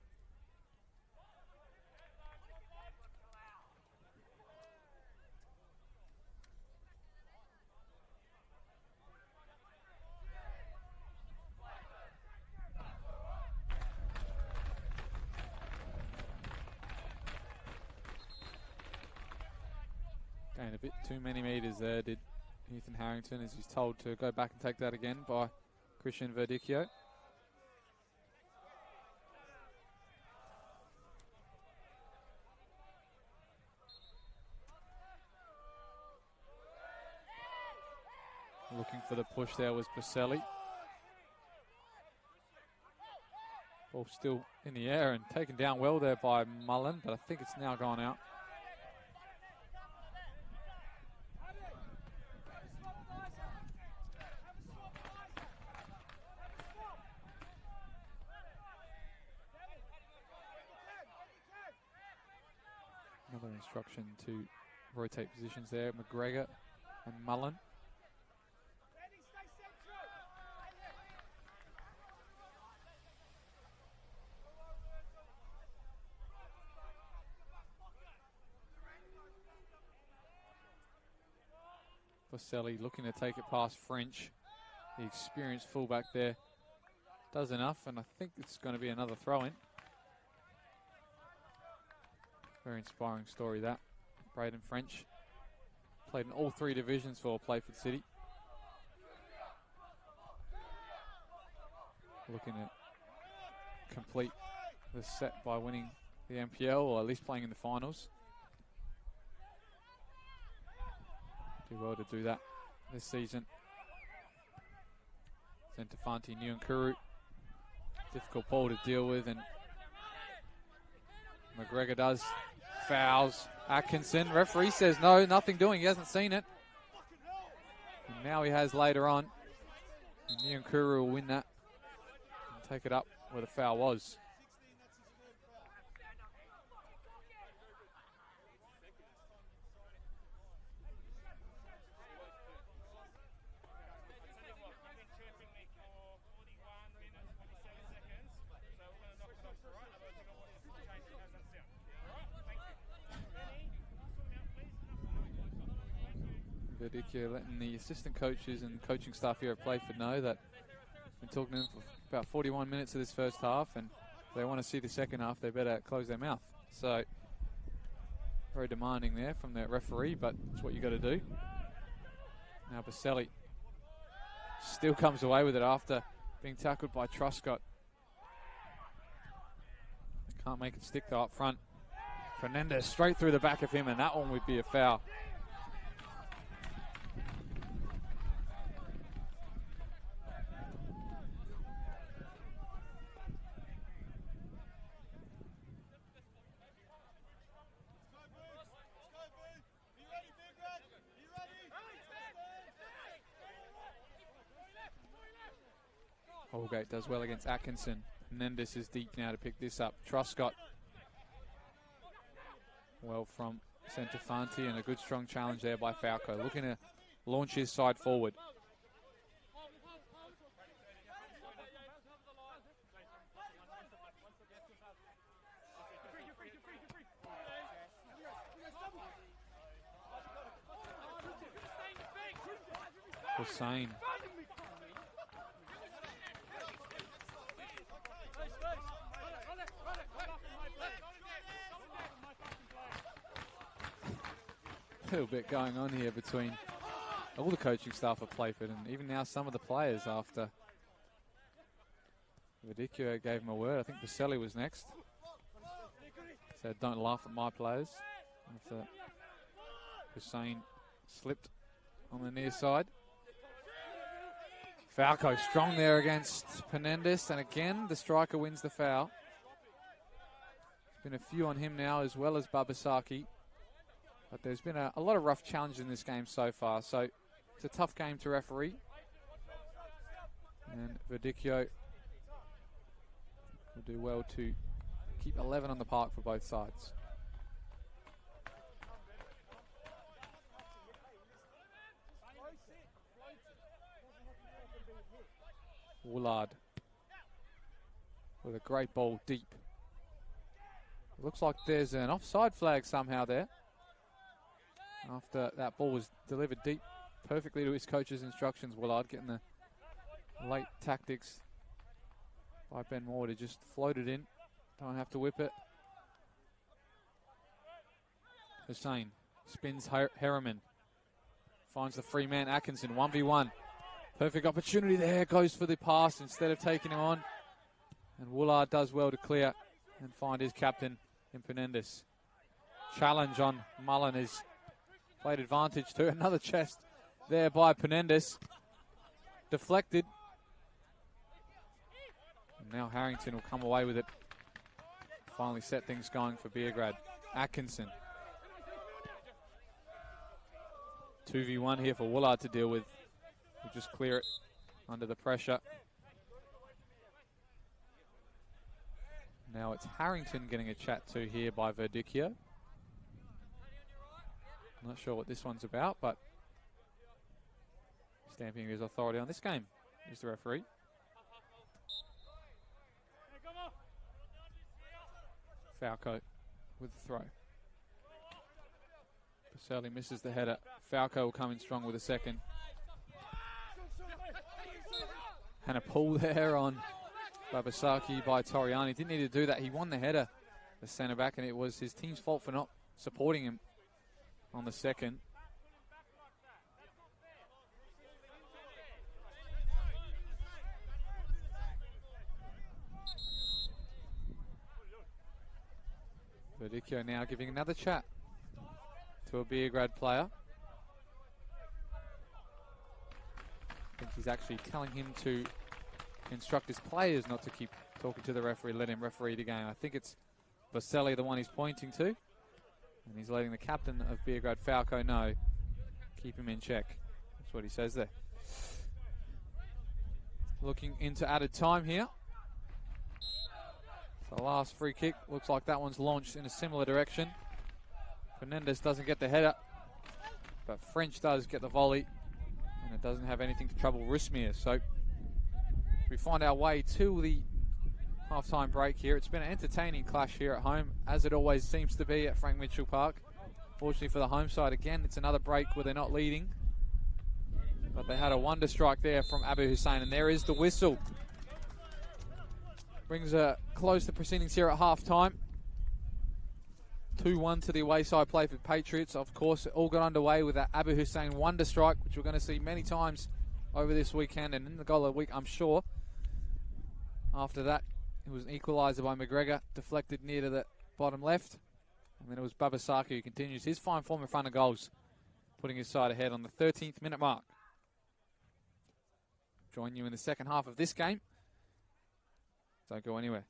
A bit too many metres there, did Ethan Harrington, as he's told to go back and take that again by Christian Verdicchio. Looking for the push there was Baselli. Ball still in the air and taken down well there by Mullen, but I think it's now gone out. Another instruction to rotate positions there. McGregor and Mullen. Baselli looking to take it past French. The experienced fullback there does enough, and I think it's going to be another throw-in. Very inspiring story that. Braden French played in all 3 divisions for Playford City. Looking to complete the set by winning the NPL, or at least playing in the finals. Do well to do that this season. Santafanti, Nyankuru. Difficult ball to deal with, and McGregor does. Fouls Atkinson. Referee says no, nothing doing. He hasn't seen it. Now he has later on. Nyankuru will win that and take it up where the foul was. Verdicchio letting the assistant coaches and coaching staff here at Playford know that been talking to them for about 41 minutes of this first half, and if they want to see the second half, they better close their mouth. So very demanding there from the referee, but it's what you got to do. Now Baselli still comes away with it after being tackled by Truscott. Can't make it stick though up front. Fernandez straight through the back of him, and that one would be a foul. Holgate does well against Atkinson. Menendez is deep now to pick this up. Truscott. Well from Centofanti, and a good strong challenge there by Falco. Looking to launch his side forward. Hussain. A little bit going on here between all the coaching staff at Playford and even now some of the players after Verdicchio gave him a word. I think Baselli was next. Said, don't laugh at my players. After Hussain slipped on the near side. Falco strong there against Penendis, and again the striker wins the foul. There's been a few on him now as well as Babasaki. But there's been a lot of rough challenges in this game so far, so it's a tough game to referee. And Verdicchio will do well to keep 11 on the park for both sides. Woolard with a great ball deep. Looks like there's an offside flag somehow there. After that ball was delivered deep perfectly to his coach's instructions, Willard getting the late tactics by Ben Moore to just float it in. Don't have to whip it. Hussain spins Harriman. Finds the free man Atkinson, 1v1. Perfect opportunity there, goes for the pass instead of taking him on. And Woolard does well to clear and find his captain in Penendis. Challenge on Mullen is played advantage to. Another chest there by Penendis. Deflected. And now Harrington will come away with it. Finally set things going for Beograd. Atkinson. 2v1 here for Woolard to deal with. He'll just clear it under the pressure. Now it's Harrington getting a chat to here by Verdicchio. Not sure what this one's about, but stamping his authority on this game is the referee. Falco with the throw. Baselli misses the header. Falco will come in strong with a second. And a pull there on Babasaki by Toriani. Didn't need to do that. He won the header, the centre back, and it was his team's fault for not supporting him on the second. Verdicchio now giving another chat to a Beograd player. I think he's actually telling him to instruct his players not to keep talking to the referee, let him referee the game. I think it's Baselli, the one he's pointing to. And he's letting the captain of Beograd, Falco, know. Keep him in check. That's That's what he says there. Looking into added time here. The last free kick, looks like that one's launched in a similar direction. Fernandez doesn't get the header, but French does get the volley, and it doesn't have anything to trouble Rusmir. So we find our way to the half-time break here. It's been an entertaining clash here at home, as it always seems to be at Frank Mitchell Park. Fortunately for the home side, again, it's another break where they're not leading. But they had a wonder strike there from Abu Hussein, and there is the whistle. Brings a close to proceedings here at half-time. 2-1 to the away side Playford Patriots. Of course, it all got underway with that Abu Hussein wonder strike, which we're going to see many times over this weekend and in the goal of the week, I'm sure. After that, it was an equalizer by McGregor, deflected near to the bottom left. And then it was Babasaka who continues his fine form in front of goals, putting his side ahead on the 13th minute mark. Join you in the second half of this game. Don't go anywhere.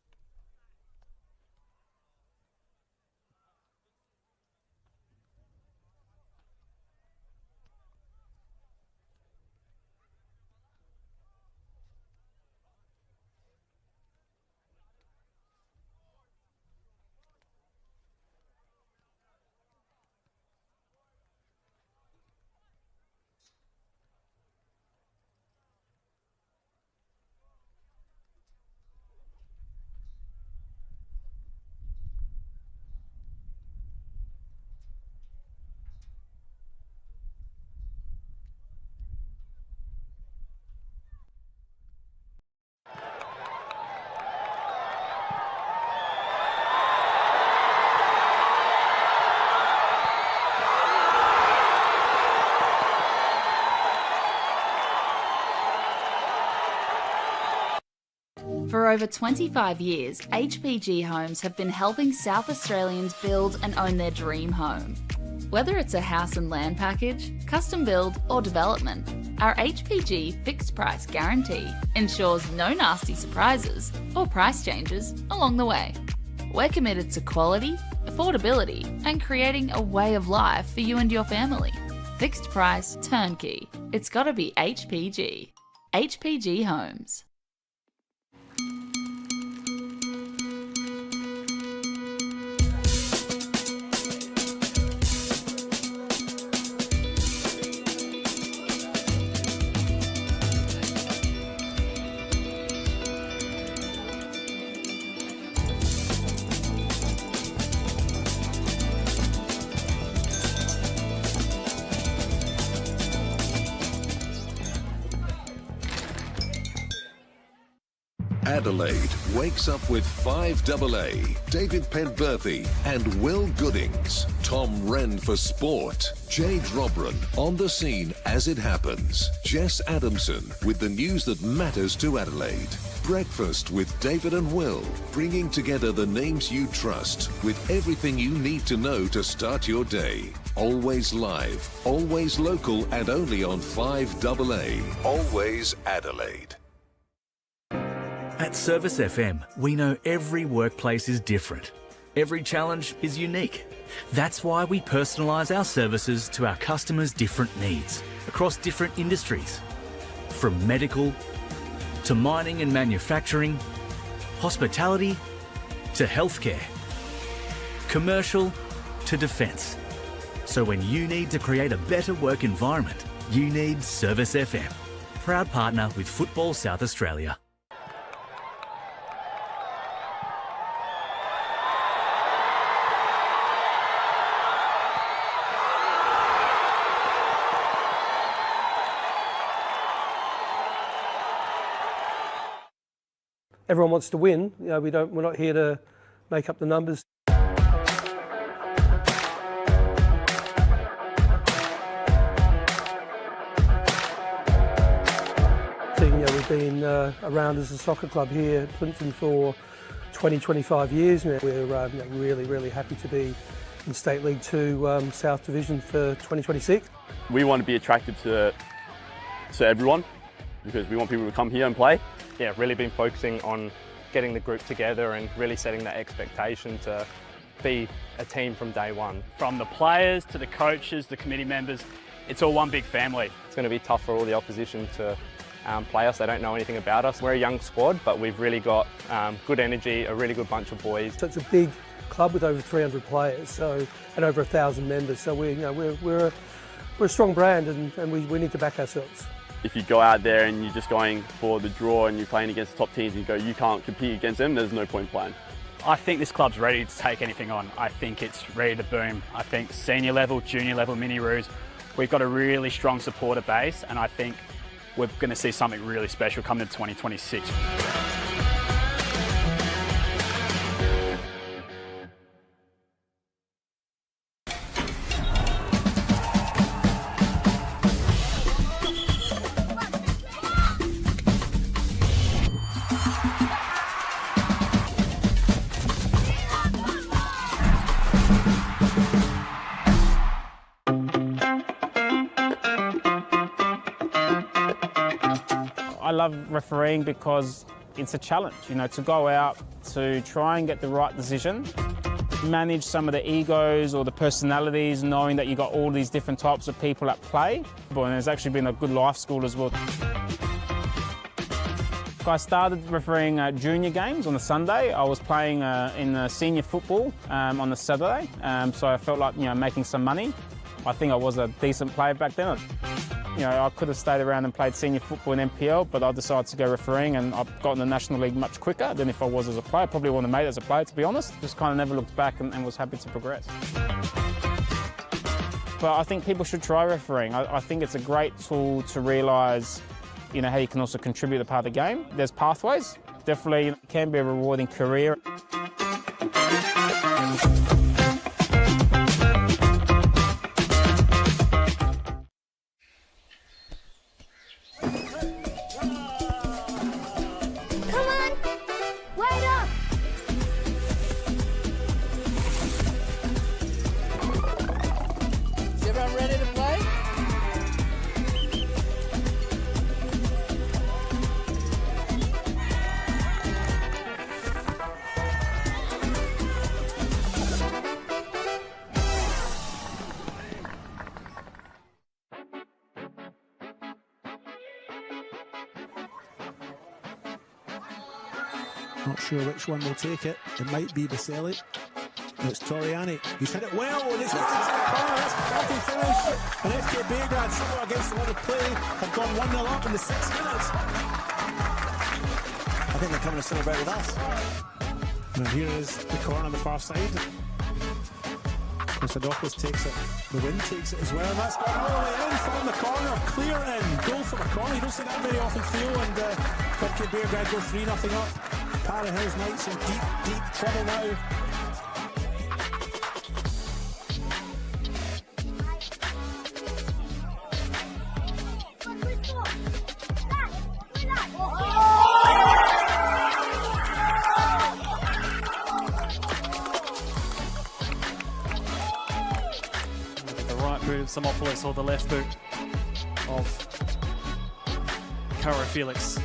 For over 25 years, HPG Homes have been helping South Australians build and own their dream home. Whether it's a house and land package, custom build or development, our HPG fixed price guarantee ensures no nasty surprises or price changes along the way. We're committed to quality, affordability and creating a way of life for you and your family. Fixed price, turnkey. It's gotta be HPG. HPG Homes. Adelaide wakes up with 5AA, David Penberthy and Will Goodings. Tom Wren for sport. Jay Drobran on the scene as it happens. Jess Adamson with the news that matters to Adelaide. Breakfast with David and Will, bringing together the names you trust with everything you need to know to start your day. Always live, always local and only on 5AA. Always Adelaide. At Service FM, we know every workplace is different. Every challenge is unique. That's why we personalise our services to our customers' different needs across different industries. From medical to mining and manufacturing, hospitality to healthcare, commercial to defence. So when you need to create a better work environment, you need Service FM. Proud partner with Football South Australia. Everyone wants to win. You know, we're not here to make up the numbers. We've been around as a soccer club here at Plympton for 20-25 years now. We're really happy to be in State League 2 South Division for 2026. We want to be attractive to everyone because we want people to come here and play. Yeah, really been focusing on getting the group together and really setting that expectation to be a team from day one. From the players to the coaches, the committee members, it's all one big family. It's going to be tough for all the opposition to play us. They don't know anything about us. We're a young squad, but we've really got good energy, a really good bunch of boys. So it's a big club with over 300 players, and over 1,000 members. So we're a strong brand, and we need to back ourselves. If you go out there and you're just going for the draw and you're playing against the top teams and you go, you can't compete against them, there's no point playing. I think this club's ready to take anything on. I think it's ready to boom. I think senior level, junior level, mini-roos, we've got a really strong supporter base, and I think we're going to see something really special coming to 2026. I love refereeing because it's a challenge, you know, to go out to try and get the right decision, manage some of the egos or the personalities, knowing that you've got all these different types of people at play. And there's actually been a good life school as well. I started refereeing junior games on the Sunday. I was playing in senior football on the Saturday, so I felt like, you know, making some money. I think I was a decent player back then. You know, I could have stayed around and played senior football in NPL, but I decided to go refereeing, and I've got in the National League much quicker than if I was as a player. Probably wouldn't have made it as a player, to be honest. Just kind of never looked back and was happy to progress. But I think people should try refereeing. I think it's a great tool to realise, you know, how you can also contribute to part of the game. There's pathways. Definitely it can be a rewarding career. Not sure which one will take it. It might be Baselli. It's Toriani. He's hit it well, and it's got into the corner. That's a cracking finish. And FK Beograd, similar against the line of play, have gone 1-0 up in the 6 minutes. I think they're coming to celebrate with us. And here is the corner on the far side. Konstadopoulos takes it. The wind takes it as well. And that's gone all the way in from the corner. Clear in. Goal from a corner. You don't see that very often, Theo. And FK Beograd go 3-0 up. Para Hills Knights in deep, deep trouble now. The right boot of Samopoulos or the left boot of Caro Felix.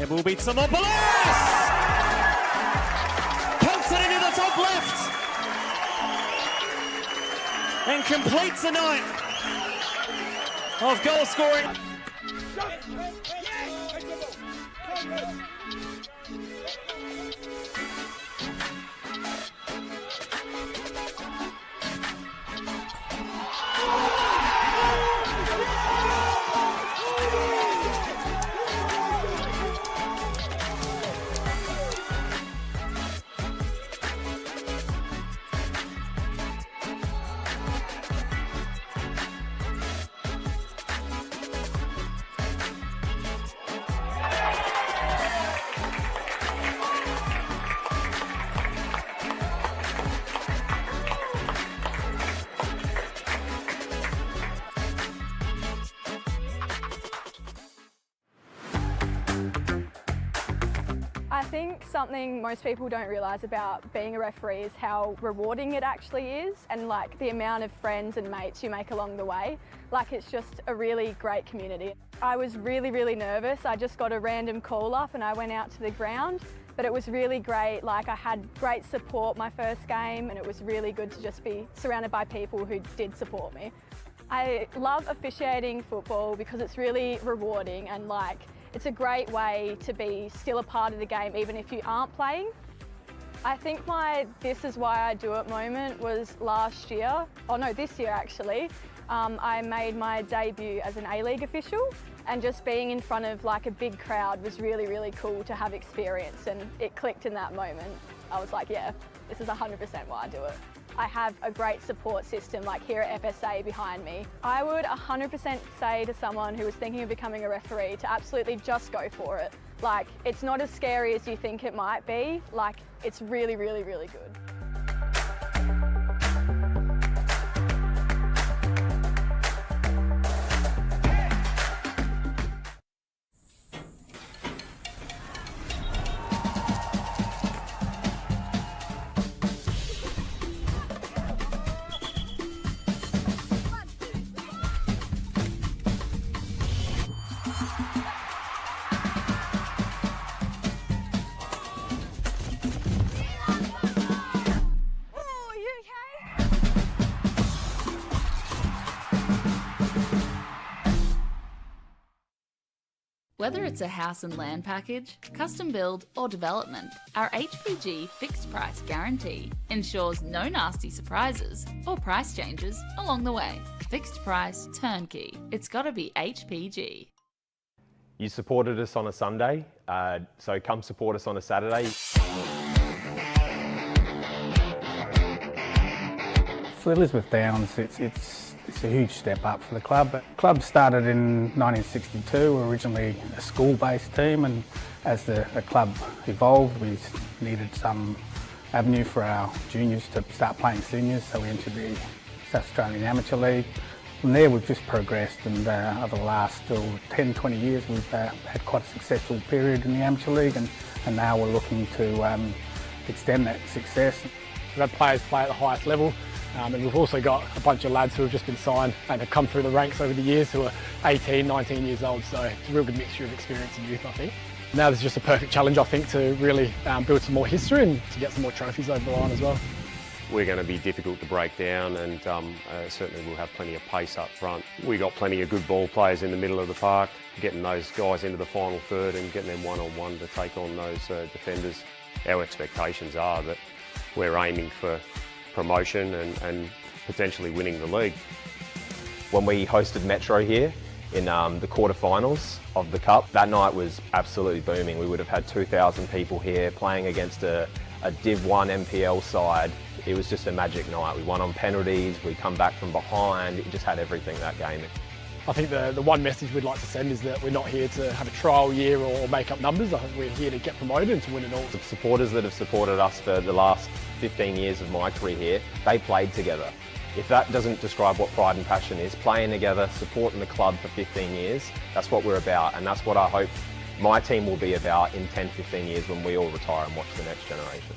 It will be Samopoulos! Pumps it into the top left! And completes the night of goal scoring. I think something most people don't realise about being a referee is how rewarding it actually is, and like the amount of friends and mates you make along the way. Like, it's just a really great community. I was really nervous. I just got a random call up and I went out to the ground, but it was really great. Like, I had great support my first game, and it was really good to just be surrounded by people who did support me. I love officiating football because it's really rewarding and like it's a great way to be still a part of the game even if you aren't playing. I think my "this is why I do it" moment was last year, this year actually. I made my debut as an A-League official, and just being in front of like a big crowd was really, really cool to have experience, and it clicked in that moment. I was like, yeah, this is 100% why I do it. I have a great support system like here at FSA behind me. I would 100% say to someone who was thinking of becoming a referee to absolutely just go for it. Like, it's not as scary as you think it might be. Like, it's really, really, really good. Whether it's a house and land package, custom build or development, our HPG fixed price guarantee ensures no nasty surprises or price changes along the way. Fixed price turnkey. It's gotta be HPG. You supported us on a Sunday, so come support us on a Saturday. For Elizabeth Downs, it's a huge step up for the club. The club started in 1962, originally a school-based team, and as the club evolved, we needed some avenue for our juniors to start playing seniors, so we entered the South Australian Amateur League. From there we've just progressed, and over the last 10, 20 years we've had quite a successful period in the Amateur League, and now we're looking to extend that success. We've had players play at the highest level, and we've also got a bunch of lads who have just been signed and have come through the ranks over the years who are 18, 19 years old, so it's a real good mixture of experience and youth, I think. Now there's just a perfect challenge, I think, to really build some more history and to get some more trophies over the line as well. We're going to be difficult to break down, and certainly we'll have plenty of pace up front. We've got plenty of good ball players in the middle of the park, getting those guys into the final third and getting them one-on-one to take on those defenders. Our expectations are that we're aiming for promotion and potentially winning the league. When we hosted Metro here in the quarterfinals of the Cup, that night was absolutely booming. We would have had 2,000 people here playing against a Div 1 NPL side. It was just a magic night. We won on penalties, we come back from behind, it just had everything that game. I think the one message we'd like to send is that we're not here to have a trial year or make up numbers. I think we're here to get promoted and to win it all. The supporters that have supported us for the last 15 years of my career here, they played together. If that doesn't describe what pride and passion is, playing together, supporting the club for 15 years, that's what we're about, and that's what I hope my team will be about in 10, 15 years when we all retire and watch the next generation.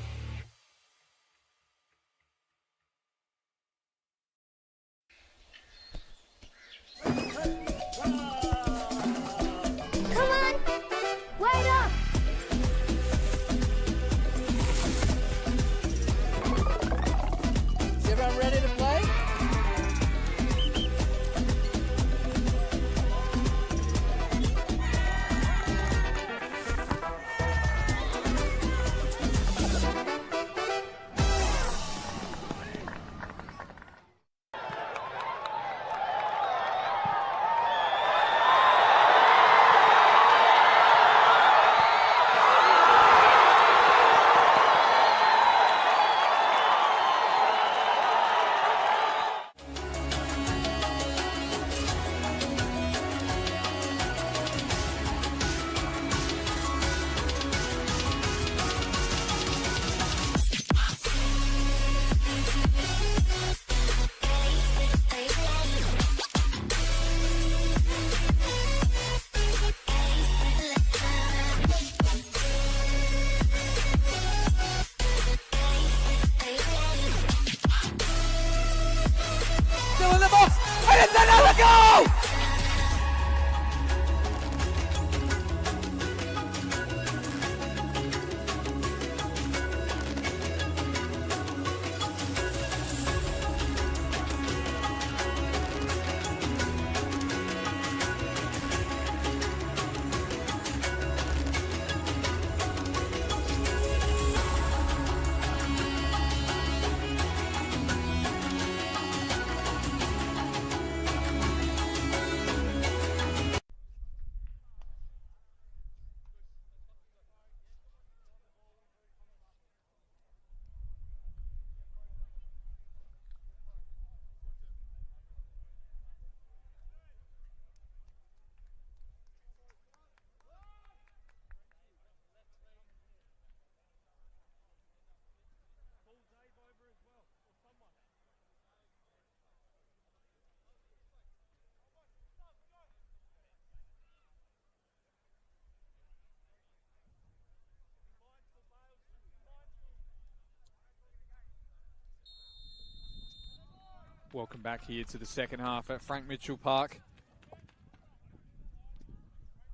Welcome back here to the second half at Frank Mitchell Park.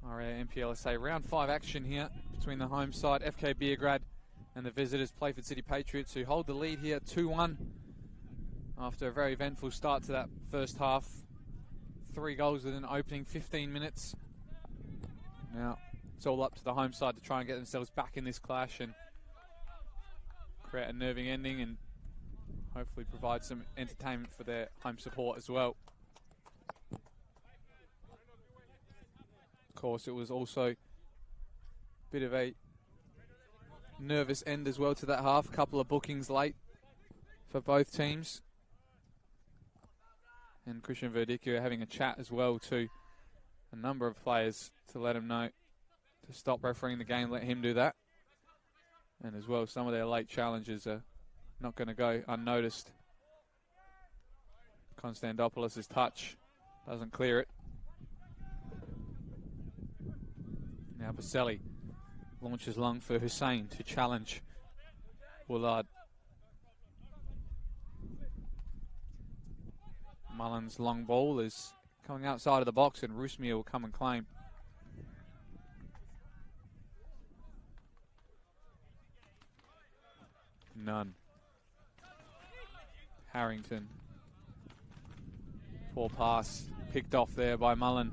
Our NPLSA round 5 action here between the home side, FK Beograd, and the visitors, Playford City Patriots, who hold the lead here 2-1 after a very eventful start to that first half. 3 goals within opening 15 minutes. Now it's all up to the home side to try and get themselves back in this clash and create a nerving ending and hopefully provide some entertainment for their home support as well. Of course, it was also a bit of a nervous end as well to that half. A couple of bookings late for both teams. And Christian Verdicchio having a chat as well to a number of players to let them know to stop refereeing the game, let him do that. And as well, some of their late challenges are not going to go unnoticed. Konstantopoulos' touch doesn't clear it. Now Baselli launches long for Hussein to challenge Woolard. Mullen's long ball is coming outside of the box and Rusmir will come and claim. None. Harrington. Poor pass. Picked off there by Mullen.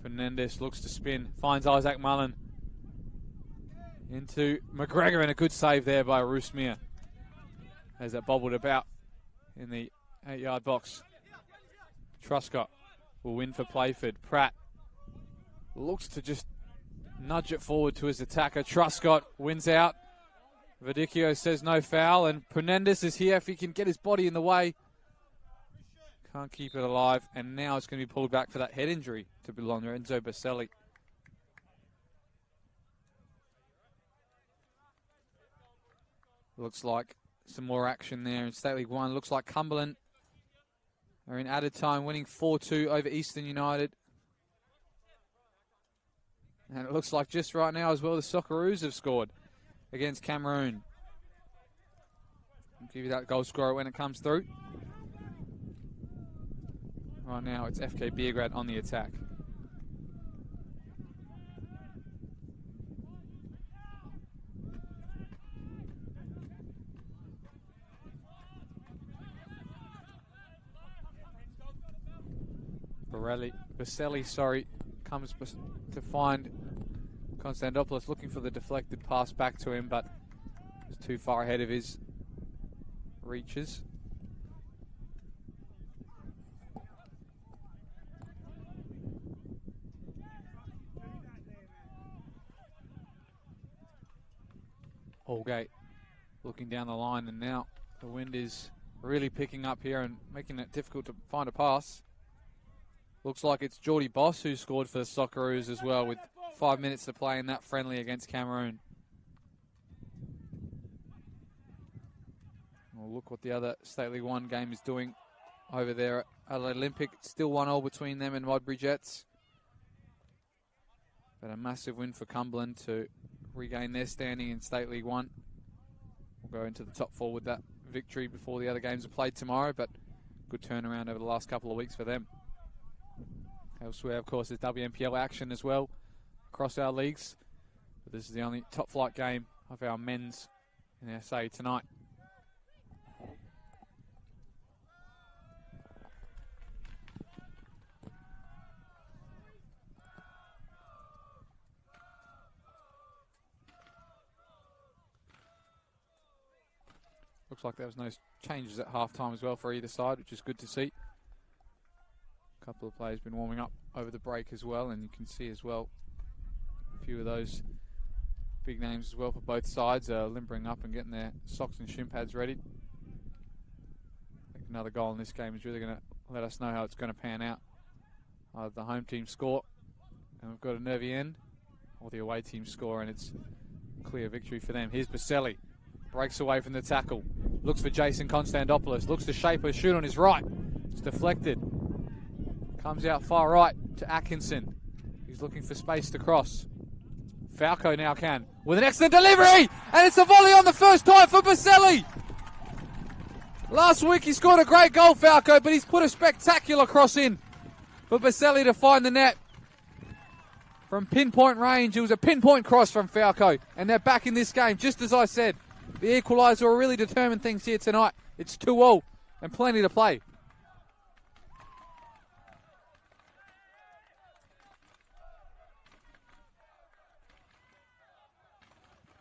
Fernandez looks to spin. Finds Isaac Mullen. Into McGregor, and a good save there by Rusmir. As that bobbled about in the 8-yard box. Truscott will win for Playford. Pratt looks to just nudge it forward to his attacker. Truscott wins out. Verdicchio says no foul, and Fernandez is here if he can get his body in the way. Can't keep it alive, and now it's going to be pulled back for that head injury to Lorenzo Baselli. Looks like some more action there in State League 1. Looks like Cumberland are in added time, winning 4-2 over Eastern United. And it looks like just right now as well, the Socceroos have scored against Cameroon. I'll give you that goal scorer when it comes through. Right now it's FK Beograd on the attack. Baselli, comes to find Konstantopoulos, looking for the deflected pass back to him, but was too far ahead of his reaches. Allgate looking down the line, and now the wind is really picking up here and making it difficult to find a pass. Looks like it's Geordie Boss who scored for the Socceroos as well, with 5 minutes to play in that friendly against Cameroon. Well, look what the other State League 1 game is doing over there at Adelaide Olympic. It's still 1-1 between them and Modbury Jets. But a massive win for Cumberland to regain their standing in State League 1. We'll go into the top 4 with that victory before the other games are played tomorrow, but good turnaround over the last couple of weeks for them. Elsewhere, of course, there's WNPL action as well across our leagues. But this is the only top flight game of our men's in SA tonight. Looks like there was no changes at halftime as well for either side, which is good to see. A couple of players been warming up over the break as well, and you can see as well a few of those big names as well for both sides are limbering up and getting their socks and shin pads ready. I think another goal in this game is really going to let us know how it's going to pan out. Either the home team score and we've got a nervy end, or the away team score and it's a clear victory for them. Here's Baselli, breaks away from the tackle, looks for Jason Konstantopoulos, looks to shape a shoot on his right. It's deflected. Comes out far right to Atkinson. He's looking for space to cross. Falco now can, with an excellent delivery, and it's a volley on the first time for Baselli. Last week he scored a great goal, Falco, but he's put a spectacular cross in for Baselli to find the net. From pinpoint range, it was a pinpoint cross from Falco, and they're back in this game, just as I said. The equaliser will really determine things here tonight. It's 2-2 and plenty to play.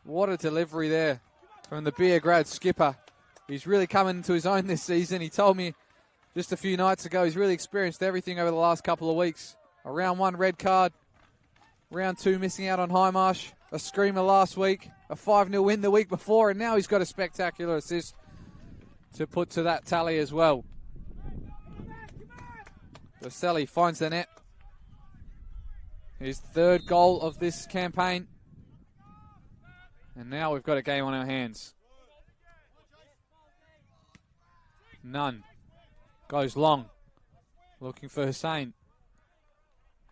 What a delivery there from the Beograd skipper. He's really coming into his own this season. He told me just a few nights ago he's really experienced everything over the last couple of weeks. A round 1 red card, round 2 missing out on Highmarsh, a screamer last week, a 5-0 win the week before, and now he's got a spectacular assist to put to that tally as well. Baselli finds the net. His 3rd goal of this campaign. And now we've got a game on our hands. Nunn goes long, looking for Hussein.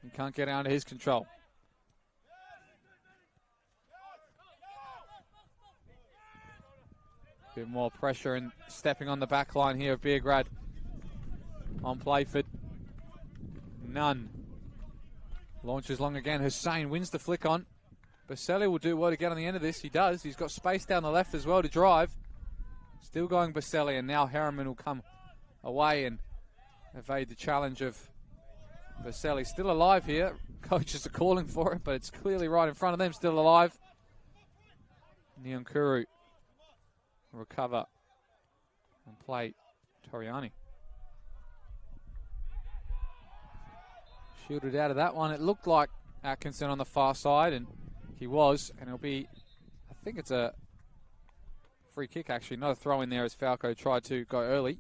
He can't get out of his control. Bit more pressure and stepping on the back line here of Beograd on Playford. Nunn launches long again. Hussein wins the flick on. Baselli will do well to get on the end of this. He does. He's got space down the left as well to drive. Still going Baselli, and now Harriman will come away and evade the challenge of Baselli. Still alive here. Coaches are calling for it, but it's clearly right in front of them. Still alive. Nyankuru recover and play Toriani. Shielded out of that one. It looked like Atkinson on the far side, and he was, and it'll be, I think it's a free kick actually, not a throw in there as Falco tried to go early.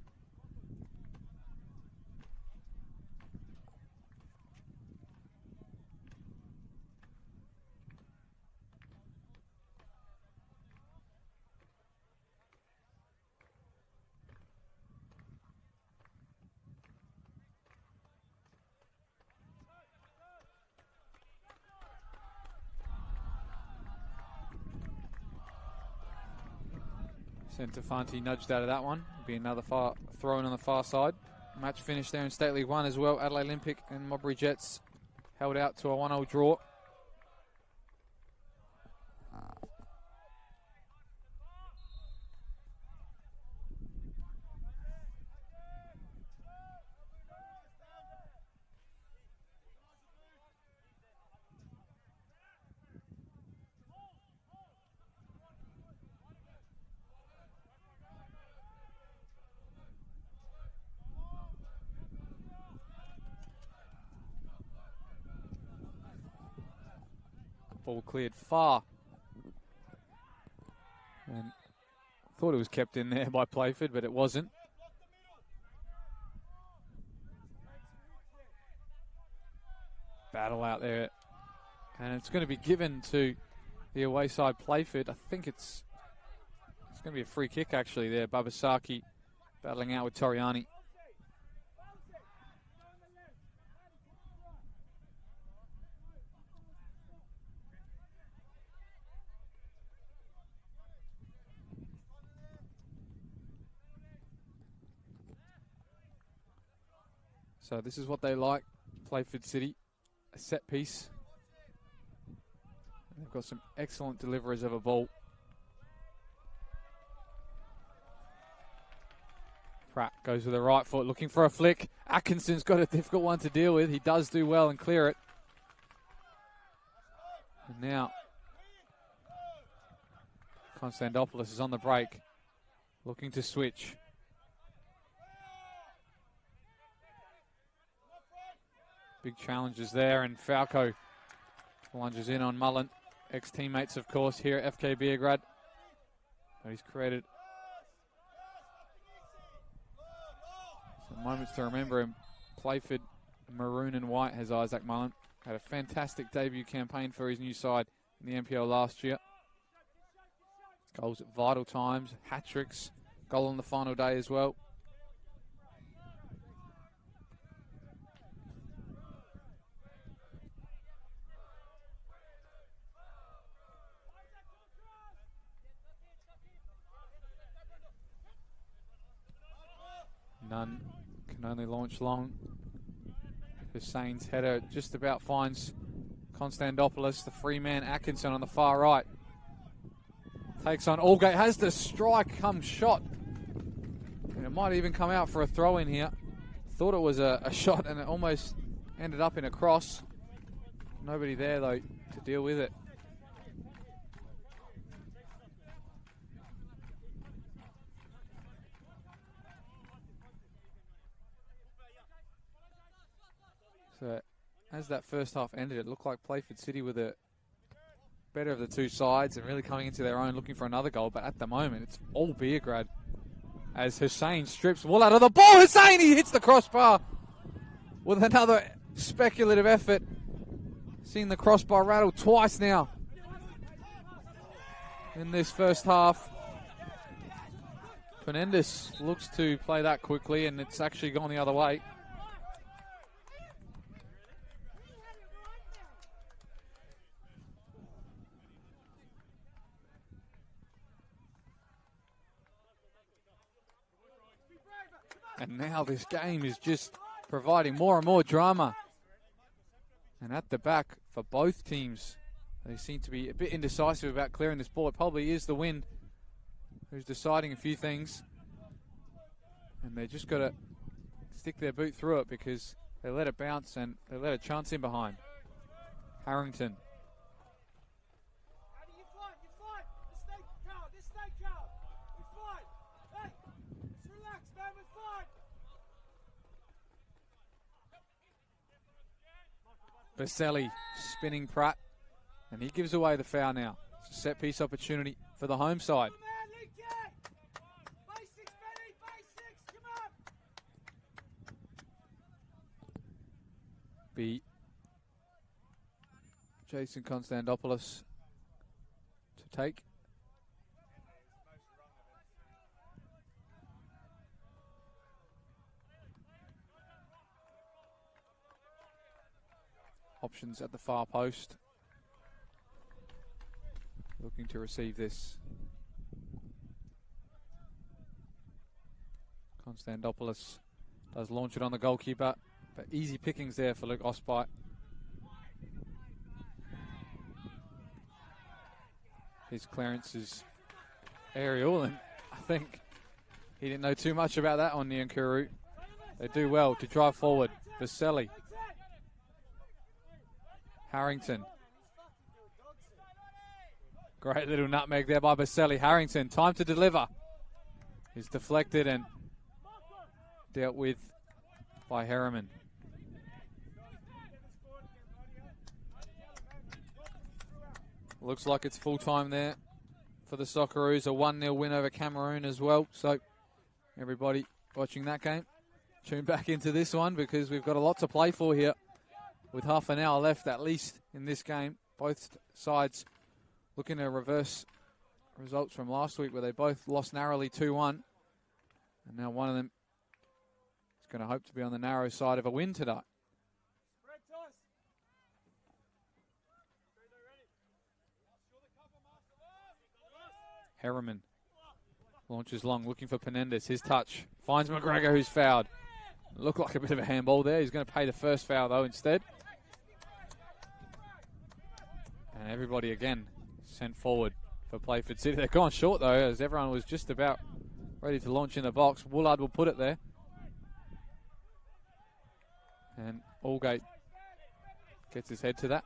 Centofanti nudged out of that one. Be another throw in on the far side. Match finished there in State League 1 as well. Adelaide Olympic and Modbury Jets held out to a 1-0 draw. Ball cleared far. And thought it was kept in there by Playford, but it wasn't. Battle out there. And it's going to be given to the away side Playford. I think it's going to be a free kick actually there. Babasaki battling out with Toriani. So this is what they like, Playford City, a set piece. They've got some excellent deliverers of a ball. Pratt goes with the right foot, looking for a flick. Atkinson's got a difficult one to deal with. He does do well and clear it. And now, Konstantopoulos is on the break, looking to switch. Big challenges there, and Falco lunges in on Mullen. Ex-teammates, of course, here at FK Beograd. But he's created some moments to remember him. Playford, maroon and white, has Isaac Mullen. Had a fantastic debut campaign for his new side in the NPL last year. Goals at vital times, hat-tricks, goal on the final day as well. None can only launch long. Hussein's header just about finds Konstantopoulos, the free man Atkinson on the far right. Takes on Allgate, has the strike come shot. And it might even come out for a throw in here. Thought it was a shot and it almost ended up in a cross. Nobody there though to deal with it. So as that first half ended, it looked like Playford City were the better of the two sides and really coming into their own looking for another goal. But at the moment, it's all Beograd as Hussein strips Wool out of the ball. Hussein, he hits the crossbar with another speculative effort. Seen the crossbar rattle twice now in this first half. Fernandez looks to play that quickly, and it's actually gone the other way. And now this game is just providing more and more drama. And at the back for both teams, they seem to be a bit indecisive about clearing this ball. It probably is the wind who's deciding a few things. And they just got to stick their boot through it because they let it bounce and they let a chance in behind. Harrington. Baselli spinning Pratt, and he gives away the foul now. It's a set piece opportunity for the home side. Be Jason Konstantopoulos to take. Options at the far post. Looking to receive this. Konstantopoulos does launch it on the goalkeeper, but easy pickings there for Luke Osbite. His clearance is aerial, and I think he didn't know too much about that on Nyankuru. They do well to drive forward. Baselli. Harrington. Great little nutmeg there by Baselli. Harrington, time to deliver. Is deflected and dealt with by Harriman. Looks like it's full time there for the Socceroos. A 1-0 win over Cameroon as well. So everybody watching that game, tune back into this one because we've got a lot to play for here. With half an hour left at least in this game. Both sides looking to reverse results from last week where they both lost narrowly 2-1. And now one of them is going to hope to be on the narrow side of a win tonight. Harriman launches long, looking for Penendez. His touch finds McGregor, who's fouled. Looked like a bit of a handball there. He's going to pay the first foul, though, instead. And everybody, again, sent forward for Playford City. They've gone short, though, as everyone was just about ready to launch in the box. Woolard will put it there. And Allgate gets his head to that.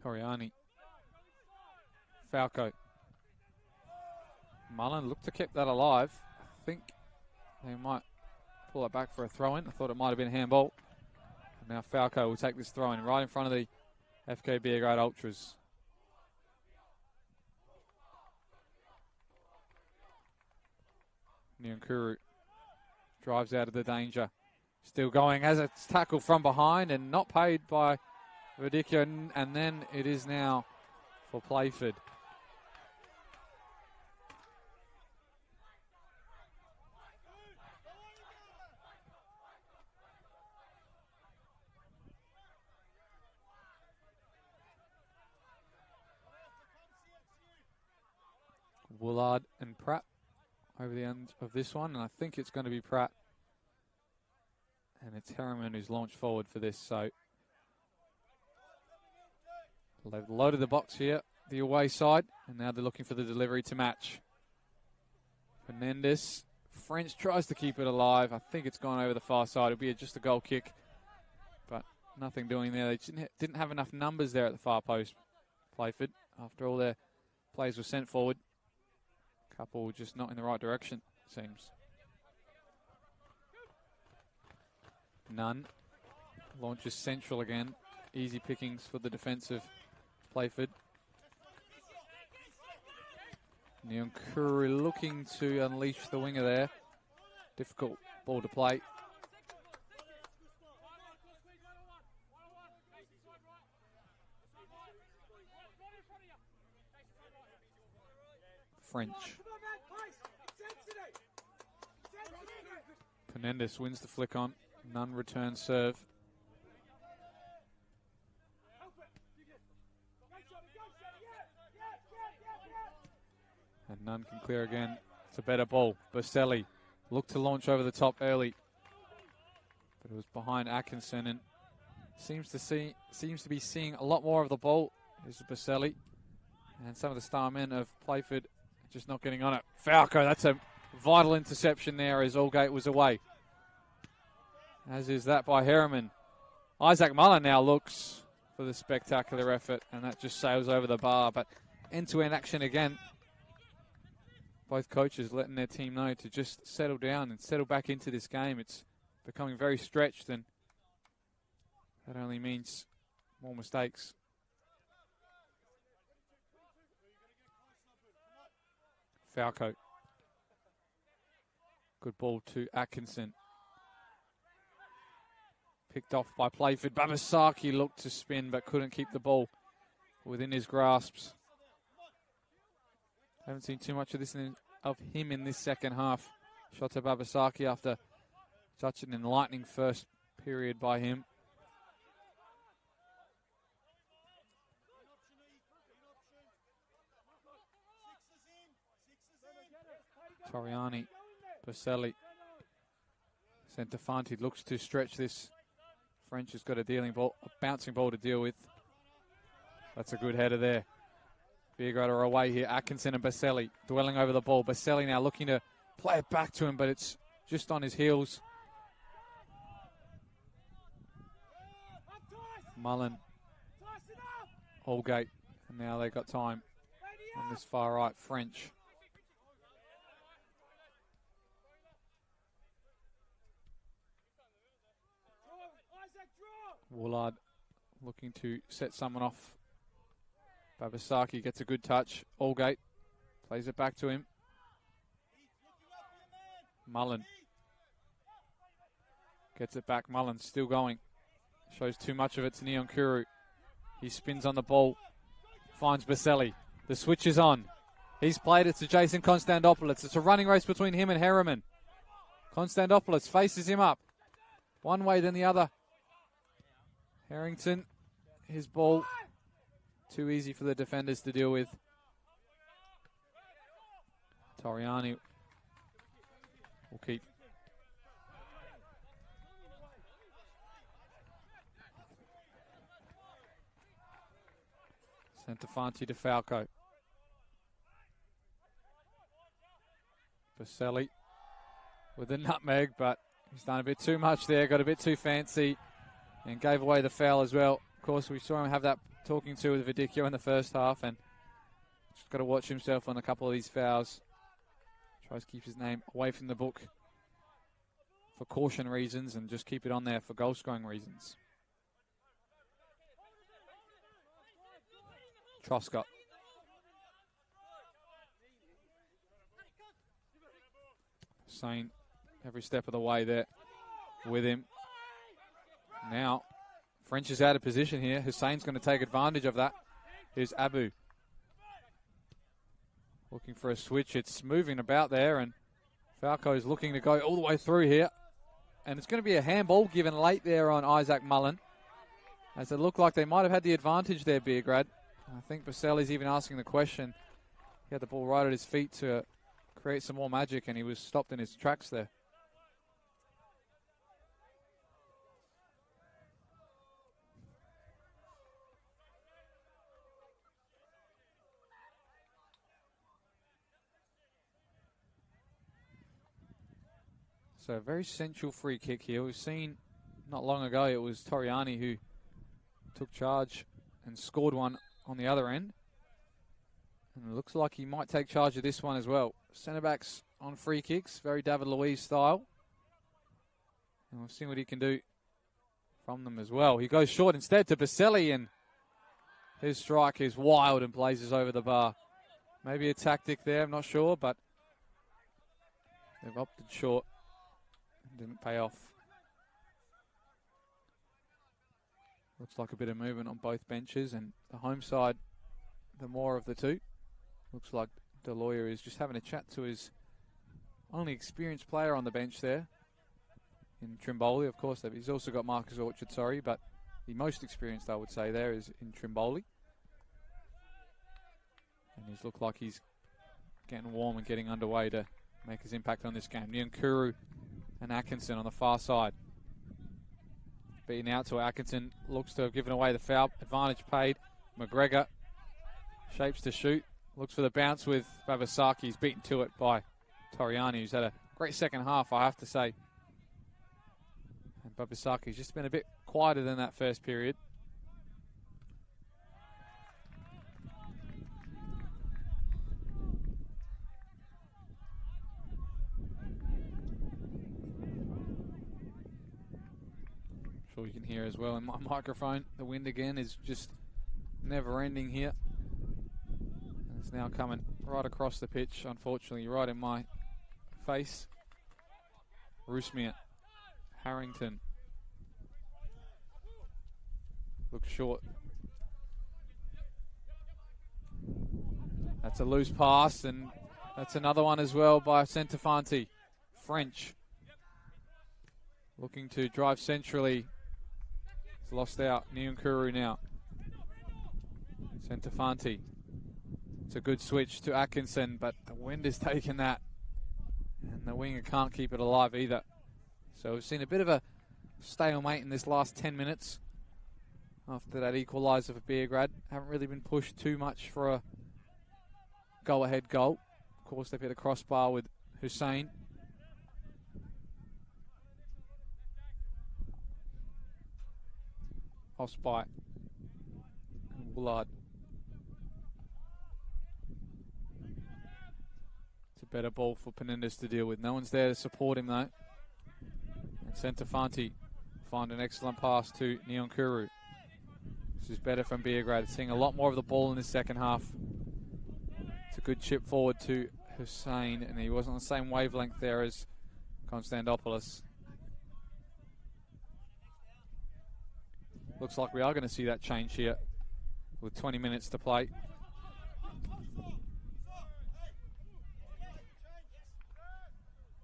Toriani. Falco. Mullen looked to keep that alive. I think they might pull it back for a throw-in. I thought it might have been a handball. And now Falco will take this throw-in right in front of the FK Beograd Ultras. Nyankuru drives out of the danger. Still going as it's tackled from behind and not paid by Verdicchio, and then it is now for Playford. Woolard and Pratt over the end of this one, and I think it's going to be Pratt. And it's Harriman who's launched forward for this, so they've loaded the box here, the away side, and now they're looking for the delivery to match. Fernandez, French tries to keep it alive. I think it's gone over the far side. It'll be just a goal kick, but nothing doing there. They didn't have enough numbers there at the far post, Playford, after all their players were sent forward. Couple just not in the right direction, it seems. Nunn launches central again. Easy pickings for the defensive Playford. Nyonkuru looking to unleash the winger there. Difficult ball to play. French. Fernandez wins the flick on. Nunn returns serve. And Nunn can clear again. It's a better ball. Baselli looked to launch over the top early, but it was behind Atkinson, and seems to be seeing a lot more of the ball. Here's Baselli, and some of the star men of Playford just not getting on it. Falco, that's a vital interception there as Allgate was away. As is that by Harriman. Isaac Mullen now looks for the spectacular effort, and that just sails over the bar. But end-to-end action again. Both coaches letting their team know to just settle down and settle back into this game. It's becoming very stretched, and that only means more mistakes. Falco. Good ball to Atkinson. Picked off by Playford. Babasaki looked to spin but couldn't keep the ball within his grasps. Haven't seen too much of him in this second half. Shot to Babasaki after such an enlightening first period by him. Toriani, Baselli. Centofanti looks to stretch this. French has got a bouncing ball to deal with. That's a good header there. Beograd are away here. Atkinson and Baselli dwelling over the ball. Baselli now looking to play it back to him, but it's just on his heels. Mullen, Allgate, and now they got time on this far right. French. Woolard looking to set someone off. Babasaki gets a good touch. Allgate plays it back to him. Mullen gets it back. Mullen still going. Shows too much of it to Nyonkuru. He spins on the ball. Finds Baselli. The switch is on. He's played it to Jason Konstantopoulos. It's a running race between him and Harriman. Konstantopoulos faces him up. One way, then the other. Harrington, his ball, too easy for the defenders to deal with. Toriani will keep. Centofanti to Falco. Baselli with a nutmeg, but he's done a bit too much there, got a bit too fancy, and gave away the foul as well. Of course, we saw him have that talking to with Vidicchio in the first half, and just got to watch himself on a couple of these fouls. Tries to keep his name away from the book for caution reasons and just keep it on there for goal-scoring reasons. Troscott. Hussain every step of the way there with him. Now, French is out of position here. Hussain's going to take advantage of that. Here's Abu. Looking for a switch. It's moving about there, and Falco's looking to go all the way through here. And it's going to be a handball given late there on Isaac Mullen, as it looked like they might have had the advantage there, Beograd. I think Baselli's even asking the question He had the ball right at his feet to create some more magic, and he was stopped in his tracks there. So a very central free kick here. We've seen not long ago it was Toriani who took charge and scored one on the other end. And it looks like he might take charge of this one as well. Centre-backs on free kicks, very David Luiz style. And we've seen what he can do from them as well. He goes short instead to Baselli, and his strike is wild and blazes over the bar. Maybe a tactic there, I'm not sure, but they've opted short. Didn't pay off. Looks like a bit of movement on both benches, and the home side, the more of the two. Looks like Deloyer is just having a chat to his only experienced player on the bench there in Trimboli. Of course, he's also got Marcus Orchard, but the most experienced, I would say, there is in Trimboli. And he's looked like he's getting warm and getting underway to make his impact on this game. Nyankuru and Atkinson on the far side. Beaten out to Atkinson. Looks to have given away the foul. Advantage paid. McGregor shapes to shoot. Looks for the bounce with Babasaki. He's beaten to it by Toriani, who's had a great second half, I have to say. And Babasaki's just been a bit quieter than that first period. Sure you can hear as well in my microphone. The wind again is just never ending here. And it's now coming right across the pitch, unfortunately, right in my face. Roosmere, Harrington. Looks short. That's a loose pass, and that's another one as well by Centofanti. French looking to drive centrally. It's lost out. Nyankuru now. Centofanti. It's a good switch to Atkinson, but the wind is taking that. And the winger can't keep it alive either. So we've seen a bit of a stalemate in this last 10 minutes after that equaliser for Beograd. Haven't really been pushed too much for a go-ahead goal. Of course, they've hit a crossbar with Hussein. Osby and Woolard. It's a better ball for Penendus to deal with. No one's there to support him though. And Centofanti find an excellent pass to Nyankuru. This is better from Beograd. Seeing a lot more of the ball in the second half. It's a good chip forward to Hussein, and he wasn't on the same wavelength there as Konstantopoulos. Looks like we are going to see that change here with 20 minutes to play.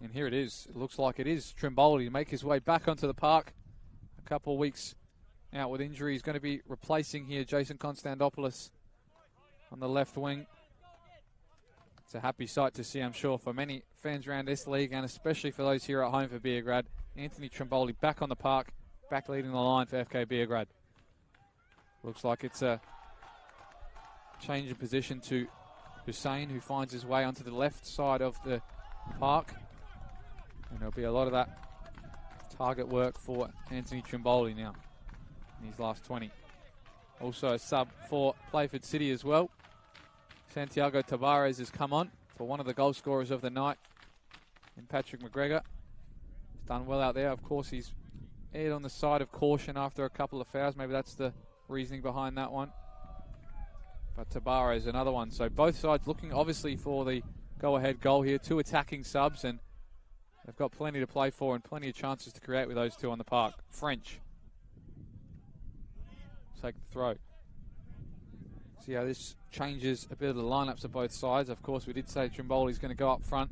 And here it is. It looks like it is Trimboli to make his way back onto the park. A couple of weeks out with injury. He's going to be replacing here Jason Konstantopoulos on the left wing. It's a happy sight to see, I'm sure, for many fans around this league, and especially for those here at home for Beograd. Anthony Trimboli back on the park, back leading the line for FK Beograd. Looks like it's a change of position to Hussein, who finds his way onto the left side of the park. And there'll be a lot of that target work for Anthony Trimboli now in his last 20. Also a sub for Playford City as well. Santiago Tavares has come on for one of the goal scorers of the night, and Patrick McGregor. He's done well out there. Of course, he's aired on the side of caution after a couple of fouls. Maybe that's the reasoning behind that one. But Tavares, another one. So both sides looking obviously for the go-ahead goal here. Two attacking subs, and they've got plenty to play for and plenty of chances to create with those two on the park. French. Take the throw. See how this changes a bit of the lineups of both sides. Of course, we did say Trimboli's going to go up front.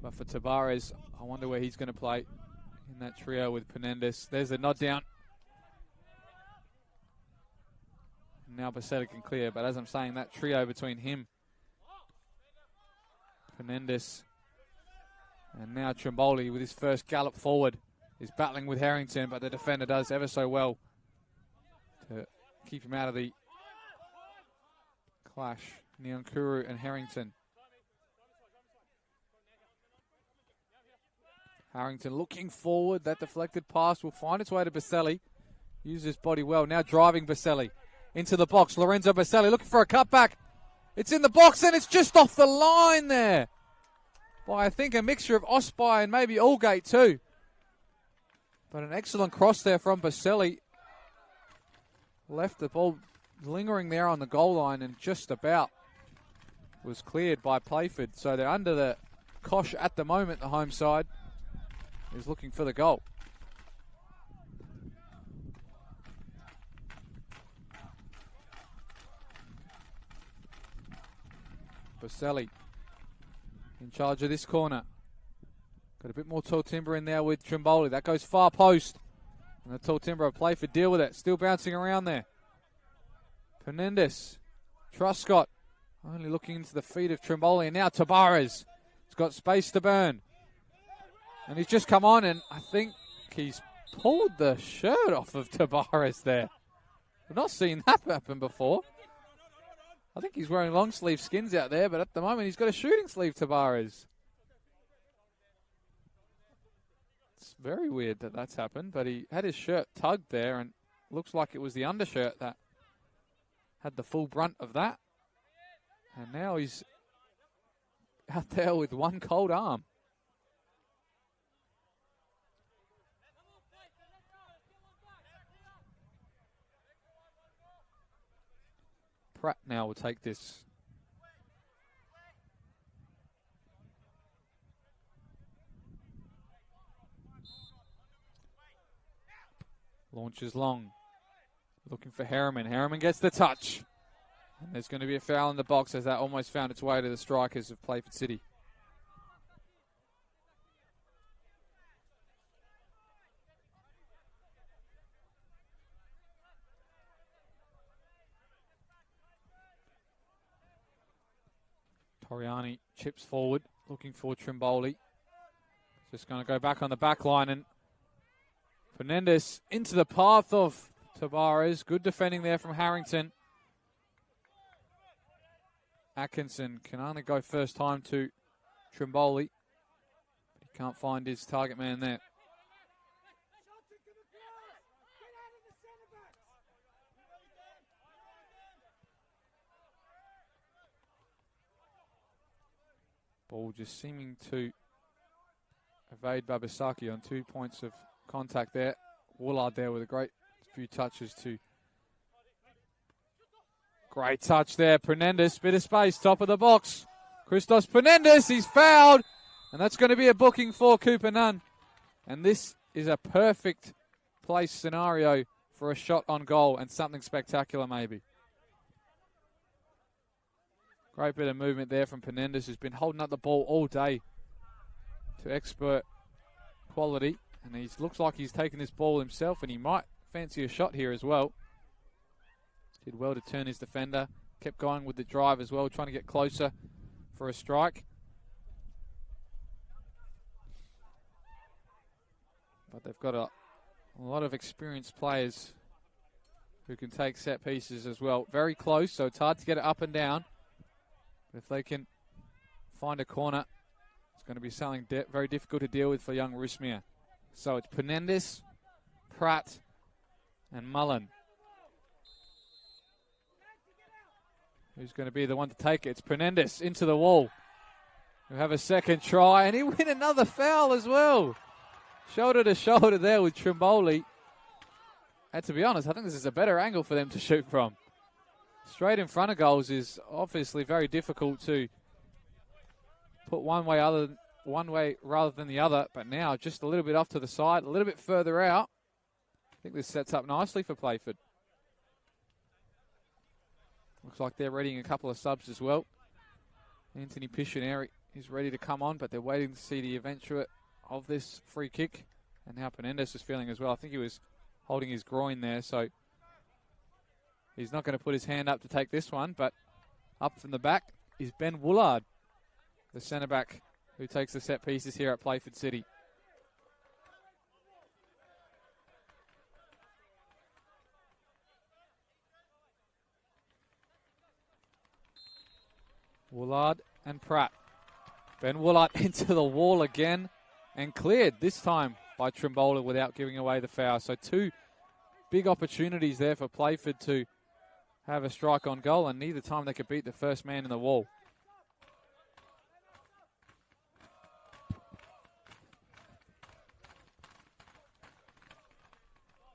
But for Tavares, I wonder where he's going to play in that trio with Penendus. There's a nod down. Now Baselli can clear, but as I'm saying, that trio between him Penendis. And now Trimboli with his first gallop forward is battling with Harrington, but the defender does ever so well to keep him out of the clash. Nyankuru and Harrington. Harrington looking forward. That deflected pass will find its way to Baselli. Uses his body well. Now driving Baselli into the box. Lorenzo Baselli looking for a cutback. It's in the box and it's just off the line there. By, I think, a mixture of Osby and maybe Allgate too. But an excellent cross there from Baselli. Left the ball lingering there on the goal line and just about was cleared by Playford. So they're under the cosh at the moment, the home side is looking for the goal. Baselli in charge of this corner. Got a bit more tall timber in there with Trimboli. That goes far post. And the tall timber of Playford deal with it. Still bouncing around there. Penendis. Truscott only looking into the feet of Trimboli. And now Tabares. He's got space to burn. And he's just come on, and I think he's pulled the shirt off of Tabares there. We've not seen that happen before. I think he's wearing long sleeve skins out there, but at the moment he's got a shooting sleeve, Tabares. It's very weird that that's happened, but he had his shirt tugged there, and looks like it was the undershirt that had the full brunt of that. And now he's out there with one cold arm. Pratt now will take this. Launches long. Looking for Harriman. Harriman gets the touch. And there's going to be a foul in the box as that almost found its way to the strikers of Playford City. Toriani chips forward, looking for Trimboli. Just going to go back on the back line, and Penendis into the path of Tabares. Good defending there from Harrington. Atkinson can only go first time to Trimboli. But he can't find his target man there. Ball just seeming to evade Babasaki on 2 points of contact there. Woolard there with a great few touches too. Great touch there. Penendis, bit of space, top of the box. Christos Penendis, he's fouled. And that's going to be a booking for Cooper Nunn. And this is a perfect place scenario for a shot on goal and something spectacular maybe. Great bit of movement there from Penendis, who's been holding up the ball all day to expert quality. And he looks like he's taken this ball himself, and he might fancy a shot here as well. Did well to turn his defender. Kept going with the drive as well, trying to get closer for a strike. But they've got a lot of experienced players who can take set pieces as well. Very close, so it's hard to get it up and down. But if they can find a corner, it's going to be something very difficult to deal with for young Rusmir. So it's Penendis, Pratt, and Mullen. Who's going to be the one to take it? It's Penendis into the wall. He'll have a second try, and he'll win another foul as well. Shoulder to shoulder there with Trimboli. And to be honest, I think this is a better angle for them to shoot from. Straight in front of goals is obviously very difficult to put one way rather than the other. But now just a little bit off to the side, a little bit further out. I think this sets up nicely for Playford. Looks like they're readying a couple of subs as well. Anthony Piscineri is ready to come on, but they're waiting to see the eventuate of this free kick and how Penendis is feeling as well. I think he was holding his groin there, so he's not going to put his hand up to take this one, but up from the back is Ben Woolard. the centre-back who takes the set pieces here at Playford City. Woolard and Pratt. Ben Woolard into the wall again and cleared this time by Trimbola without giving away the foul. So 2 big opportunities there for Playford to have a strike on goal, and neither time they could beat the first man in the wall.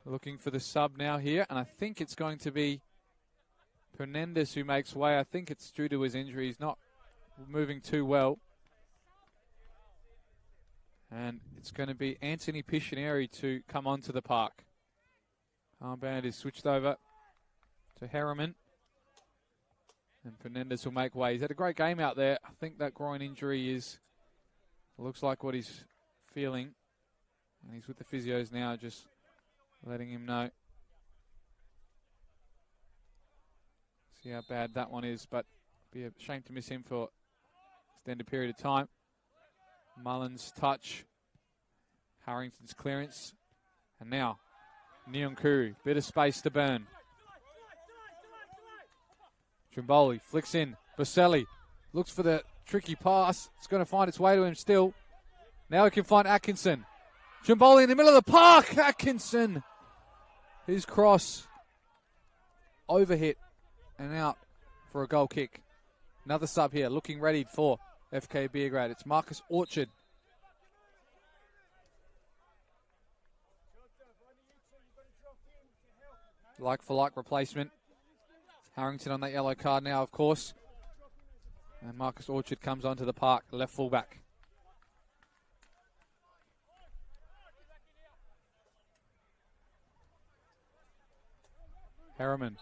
Looking for the sub now here, and I think it's going to be Fernandez who makes way. I think it's due to his injury. He's not moving too well. And it's going to be Anthony Pictionary to come onto the park. Armband is switched over to Harriman. And Fernandez will make way. He's had a great game out there. I think that groin injury looks like what he's feeling. And he's with the physios now, just letting him know. See how bad that one is, but be a shame to miss him for an extended period of time. Mullins' touch. Harrington's clearance. And now, Nyonkuru. Bit of space to burn. Trimboli flicks in. Baselli looks for the tricky pass. It's going to find its way to him still. Now he can find Atkinson. Trimboli in the middle of the park. Atkinson. His cross. Overhit and out for a goal kick. Another sub here, looking ready for FK Beograd. It's Marcus Orchard. Like for like replacement. Harrington on that yellow card now, of course. And Marcus Orchard comes onto the park, left fullback. Harriman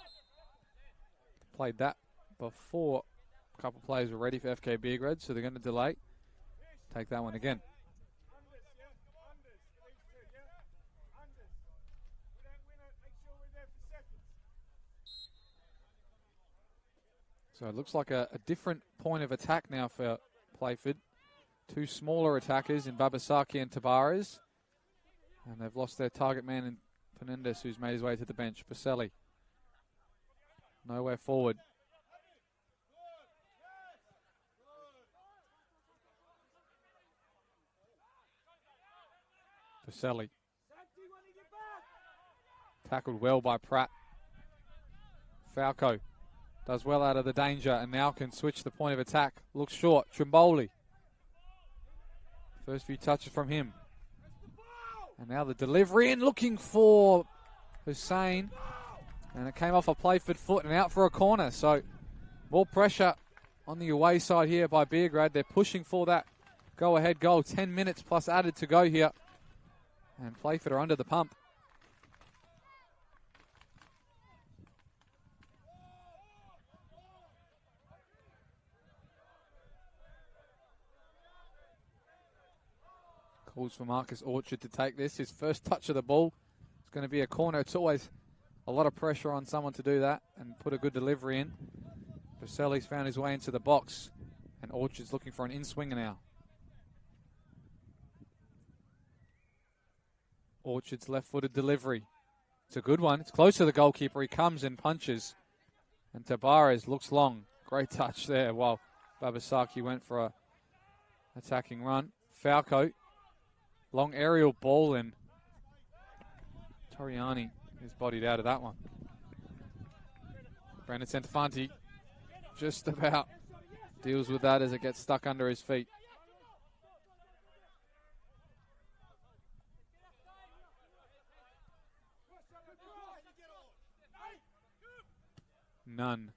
played that before a couple of players were ready for FK Beograd, so they're going to delay. Take that one again. So it looks like a different point of attack now for Playford. 2 smaller attackers in Babasaki and Tabares. And they've lost their target man in Fernandez, who's made his way to the bench. Baselli. Nowhere forward. Baselli. Tackled well by Pratt. Falco does well out of the danger and now can switch the point of attack. Looks short. Trimboli. First few touches from him. And now the delivery in, looking for Hussein. And it came off a Playford foot and out for a corner. So more pressure on the away side here by Beograd. They're pushing for that go-ahead goal. 10 minutes plus added to go here. And Playford are under the pump. Calls for Marcus Orchard to take this. His first touch of the ball. It's going to be a corner. It's always a lot of pressure on someone to do that and put a good delivery in. Baselli's found his way into the box. And Orchard's looking for an in-swinger now. Orchard's left-footed delivery. It's a good one. It's close to the goalkeeper. He comes and punches. And Tabares looks long. Great touch there while Babasaki went for a attacking run. Falco. Long aerial ball, and Toriani is bodied out of that one. Brandon Santafanti just about deals with that as it gets stuck under his feet. Nunn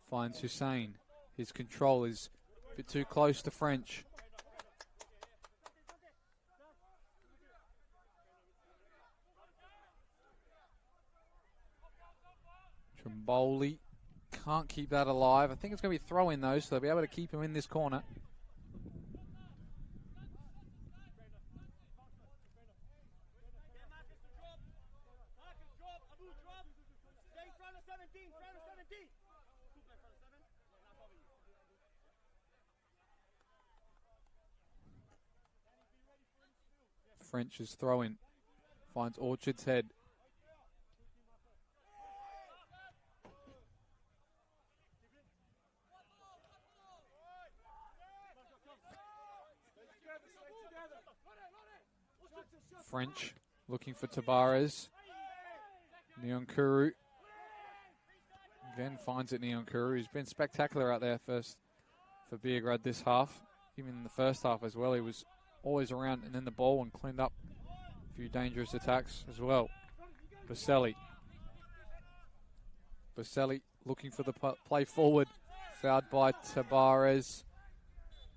finds Hussein. His control is a bit too close to French. Trimboli can't keep that alive. I think it's going to be a throw in though, so they'll be able to keep him in this corner. French's throw-in finds Orchard's head. French looking for Tabares. Nyonkuru again finds it. Nyonkuru, who's been spectacular out there first for Beograd this half. Even in the first half as well, he was always around and in the ball and cleaned up a few dangerous attacks as well. Baselli looking for the play forward. Fouled by Tabares.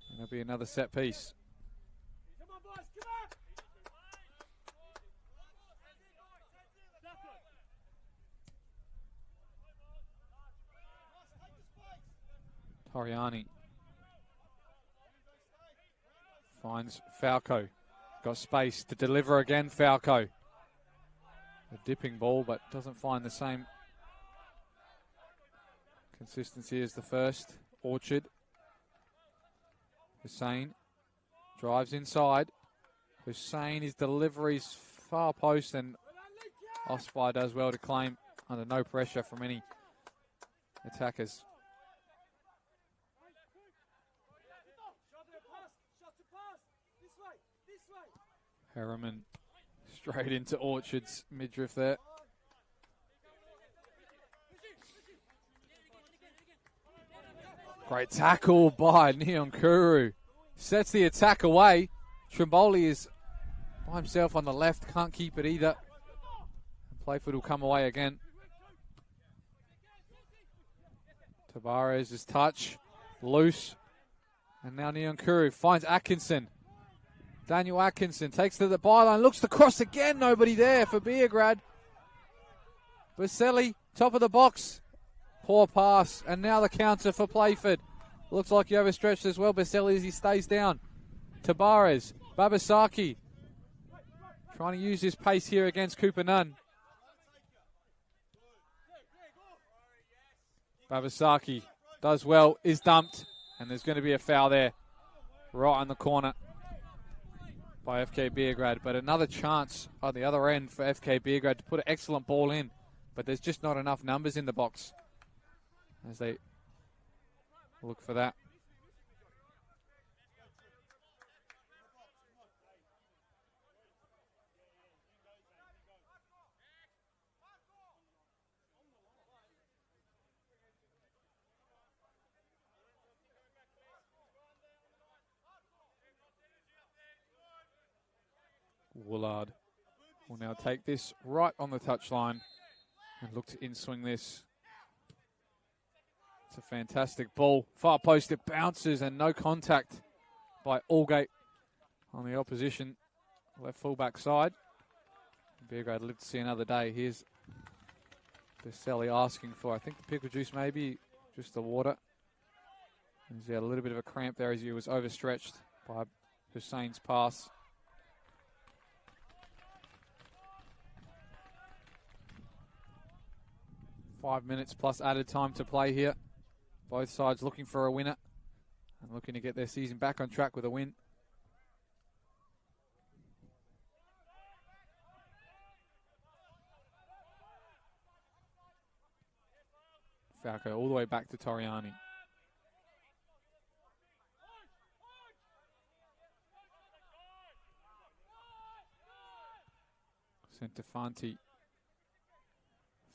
And there'll be another set piece. Toriani finds Falco. Got space to deliver again, Falco. A dipping ball, but doesn't find the same consistency as the first. Orchard. Hussein drives inside. Hussein, his delivery's far post, and Ospai does well to claim under no pressure from any attackers. Harriman straight into Orchard's midriff there. Great tackle by Nyonkuru. Sets the attack away. Trimboli is by himself on the left. Can't keep it either. And Playford will come away again. Tabares' touch. Loose. And now Nyonkuru finds Atkinson. Daniel Atkinson takes to the byline, looks to cross again, nobody there for Beograd. Baselli, top of the box. Poor pass, and now the counter for Playford. Looks like he overstretched as well, Baselli, as he stays down. Tabares, Babasaki, trying to use his pace here against Cooper Nunn. Babasaki does well, is dumped, and there's going to be a foul there, right on the corner by FK Beograd, but another chance on the other end for FK Beograd to put an excellent ball in, but there's just not enough numbers in the box as they look for that. Woolard will now take this right on the touchline and look to in-swing this. It's a fantastic ball. Far post, it bounces and no contact by Allgate on the opposition left fullback side. Beograd live to see another day. Here's Baselli asking for, I think, the pickle juice maybe, just the water. He's got a little bit of a cramp there as he was overstretched by Hussein's pass. .5 minutes plus added time to play here. Both sides looking for a winner and looking to get their season back on track with a win. Falco all the way back to Toriani. Centofanti.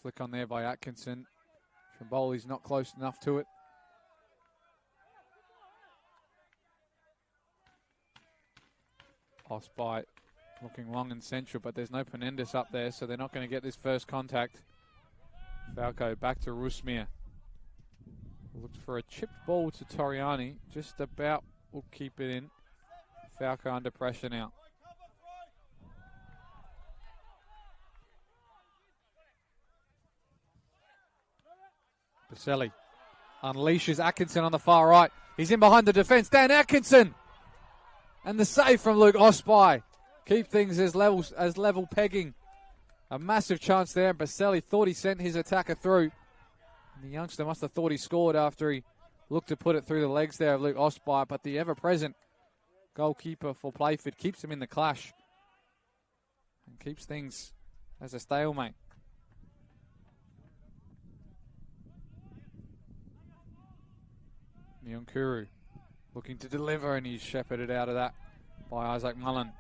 Flick on there by Atkinson. Trimboli's not close enough to it. Ospai looking long and central, but there's no Penendis up there, so they're not going to get this first contact. Falco back to Rusmir. Looks for a chipped ball to Toriani. Just about will keep it in. Falco under pressure now. Baselli unleashes Atkinson on the far right. He's in behind the defence. Dan Atkinson! And the save from Luke Ospai. Keep things as level pegging. A massive chance there. Baselli thought he sent his attacker through. And the youngster must have thought he scored after he looked to put it through the legs there of Luke Ospai. But the ever-present goalkeeper for Playford keeps him in the clash. keeps things as a stalemate. Nyonkuru looking to deliver, and he's shepherded out of that by Isaac Mullen.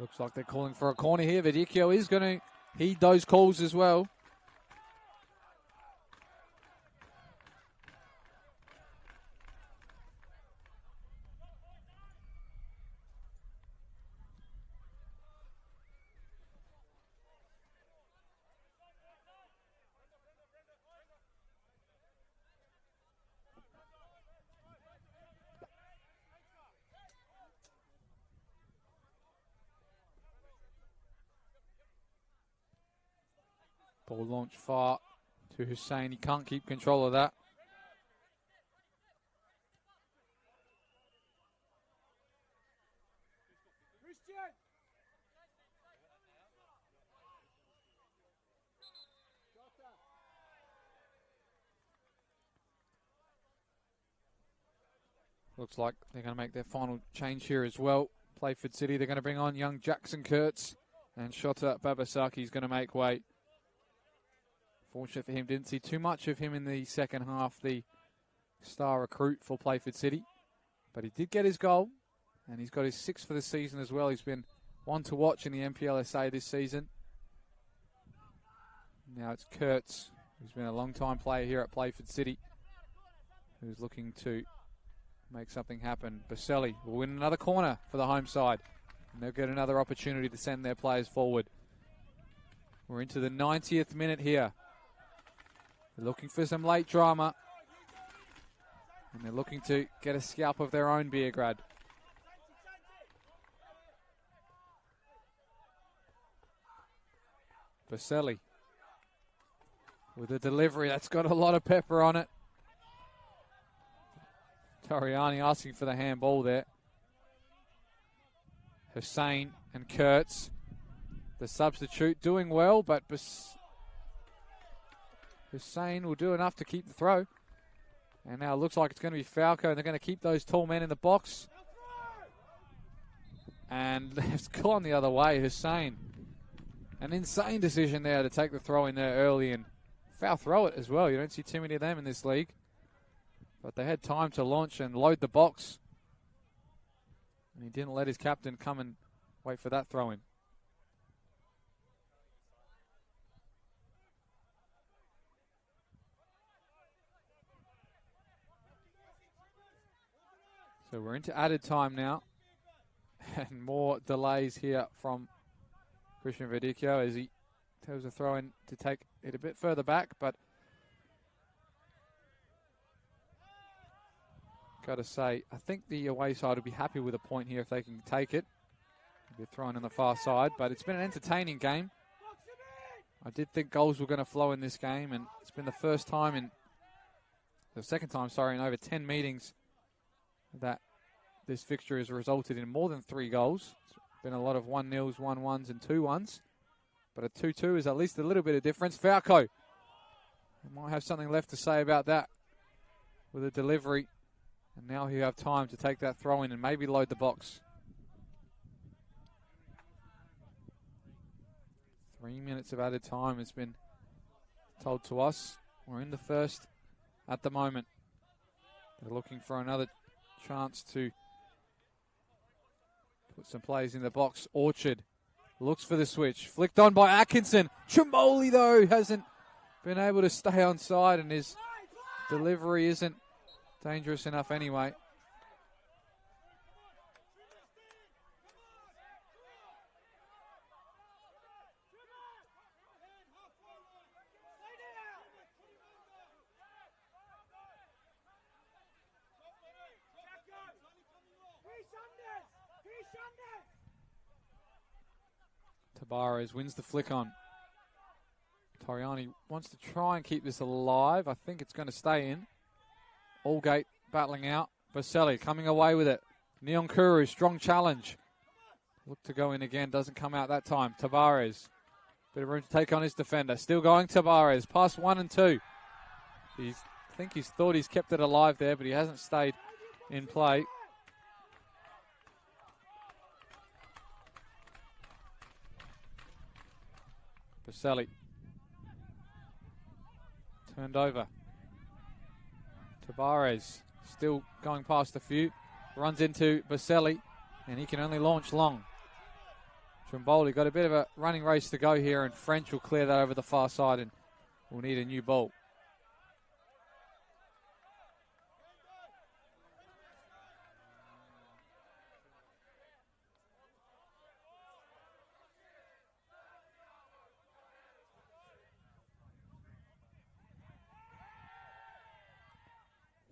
Looks like they're calling for a corner here. Verdicchio is going to heed those calls as well. Ball launch far to Hussein. He can't keep control of that. Looks like they're going to make their final change here as well. Playford City, they're going to bring on young Jackson Kurtz, and Shota Babasaki is going to make way. Fortunate for him, didn't see too much of him in the second half, the star recruit for Playford City. But he did get his goal, and he's got his 6th for the season as well. He's been one to watch in the NPLSA this season. Now it's Kurtz, who's been a long-time player here at Playford City, who's looking to make something happen. Baselli will win another corner for the home side, and they'll get another opportunity to send their players forward. We're into the 90th minute here. They're looking for some late drama, and they're looking to get a scalp of their own, Beograd. Baselli with a delivery that's got a lot of pepper on it. Toriani asking for the handball there. Hussein and Kurtz, the substitute, doing well, but Hussein will do enough to keep the throw. And now it looks like it's going to be Falco, and they're going to keep those tall men in the box. And it's gone the other way, Hussein. An insane decision there to take the throw in there early and foul throw it as well. You don't see too many of them in this league. But they had time to launch and load the box. And he didn't let his captain come and wait for that throw in. So we're into added time now. And more delays here from Christian Verdicchio as he tells a throw in to take it a bit further back. But got to say, I think the away side will be happy with a point here if they can take it. They're thrown in the far side, but it's been an entertaining game. I did think goals were going to flow in this game, and it's been the second time, in over 10 meetings that this fixture has resulted in more than 3 goals. It's been a lot of 1-0s, 1-1s, and 2-1s. But a 2-2 is at least a little bit of difference. Falco, he might have something left to say about that with a delivery. And now he'll have time to take that throw in and maybe load the box. 3 minutes of added time has been told to us. We're in the first at the moment. They're looking for another chance to put some players in the box. Orchard looks for the switch. Flicked on by Atkinson. Chumoli, though, hasn't been able to stay on side, and his delivery isn't dangerous enough anyway. Tabarez wins the flick on. Toriani wants to try and keep this alive. I think it's going to stay in. Allgate battling out. Baselli coming away with it. Nyonkuru, strong challenge. Look to go in again, doesn't come out that time. Tavares, bit of room to take on his defender. Still going Tavares, past 1 and 2. I think he's thought he's kept it alive there, but he hasn't stayed in play. Baselli. Turned over. Tavares still going past a few. Runs into Baselli, and he can only launch long. Trimboli got a bit of a running race to go here, and French will clear that over the far side, and we'll need a new ball.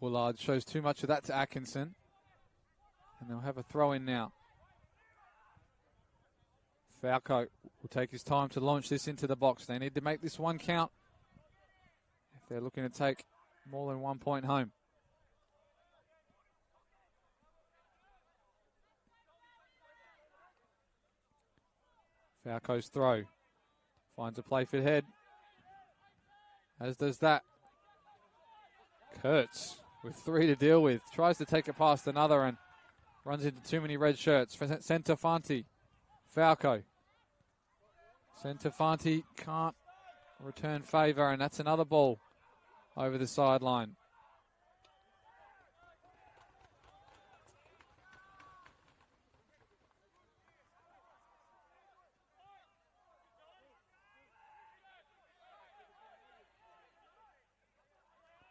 Woolard shows too much of that to Atkinson. And they'll have a throw in now. Falco will take his time to launch this into the box. They need to make this one count if they're looking to take more than 1 point home. Falco's throw finds a Playford head, as does that. Kurtz with 3 to deal with. Tries to take it past another and runs into too many red shirts. Centofanti. Falco. Centofanti can't return favour, and that's another ball over the sideline.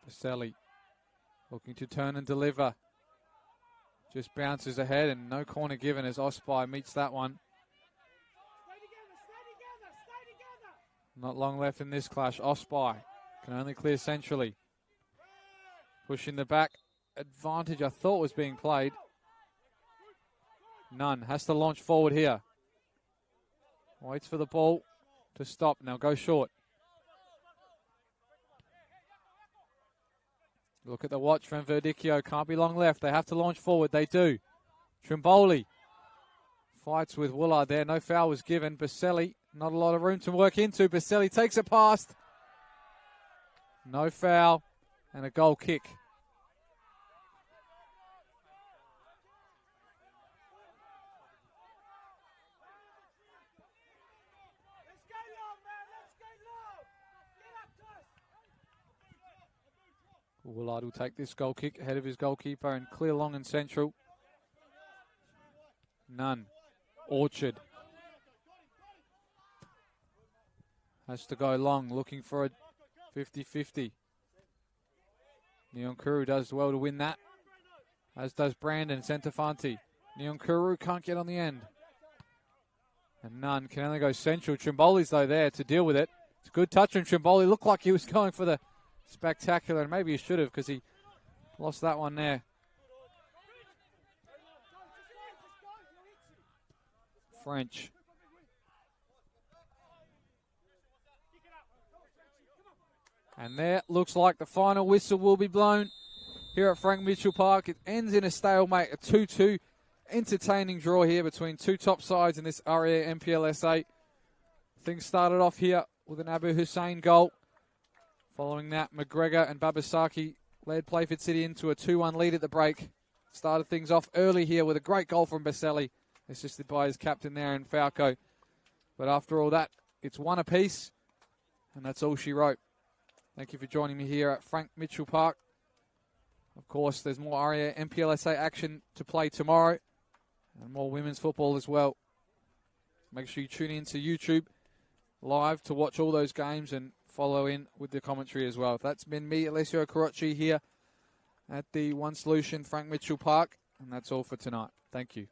Baselli looking to turn and deliver. Just bounces ahead and no corner given as Ospai meets that one. Not long left in this clash. Ospai can only clear centrally. Pushing the back. Advantage I thought was being played. None. Has to launch forward here. Waits for the ball to stop. Now go short. Look at the watch from Verdicchio. Can't be long left. They have to launch forward. They do. Trimboli fights with Woolard there. No foul was given. Baselli, not a lot of room to work into. Baselli takes it past. No foul. And a goal kick. Woolard will take this goal kick ahead of his goalkeeper and clear long and central. None. Orchard has to go long, looking for a 50-50. Nyonkuru does well to win that, as does Brandon Centofanti. Nyonkuru can't get on the end. And None can only go central. Trimboli's, though, there to deal with it. It's a good touch from Trimboli. Looked like he was going for the spectacular, and maybe he should have because he lost that one there. French. And there looks like the final whistle will be blown here at Frank Mitchell Park. It ends in a stalemate, a 2-2 entertaining draw here between two top sides in this RE NPLSA. Things started off here with an Abu Hussein goal. Following that, McGregor and Babasaki led Playford City into a 2-1 lead at the break. Started things off early here with a great goal from Baselli, assisted by his captain there in Falco. But after all that, it's one apiece, and that's all she wrote. Thank you for joining me here at Frank Mitchell Park. Of course, there's more RE NPLSA action to play tomorrow, and more women's football as well. Make sure you tune in to YouTube live to watch all those games and follow in with the commentary as well. That's been me, Alessio Carocci, here at the One Solution Frank Mitchell Park, and that's all for tonight. Thank you.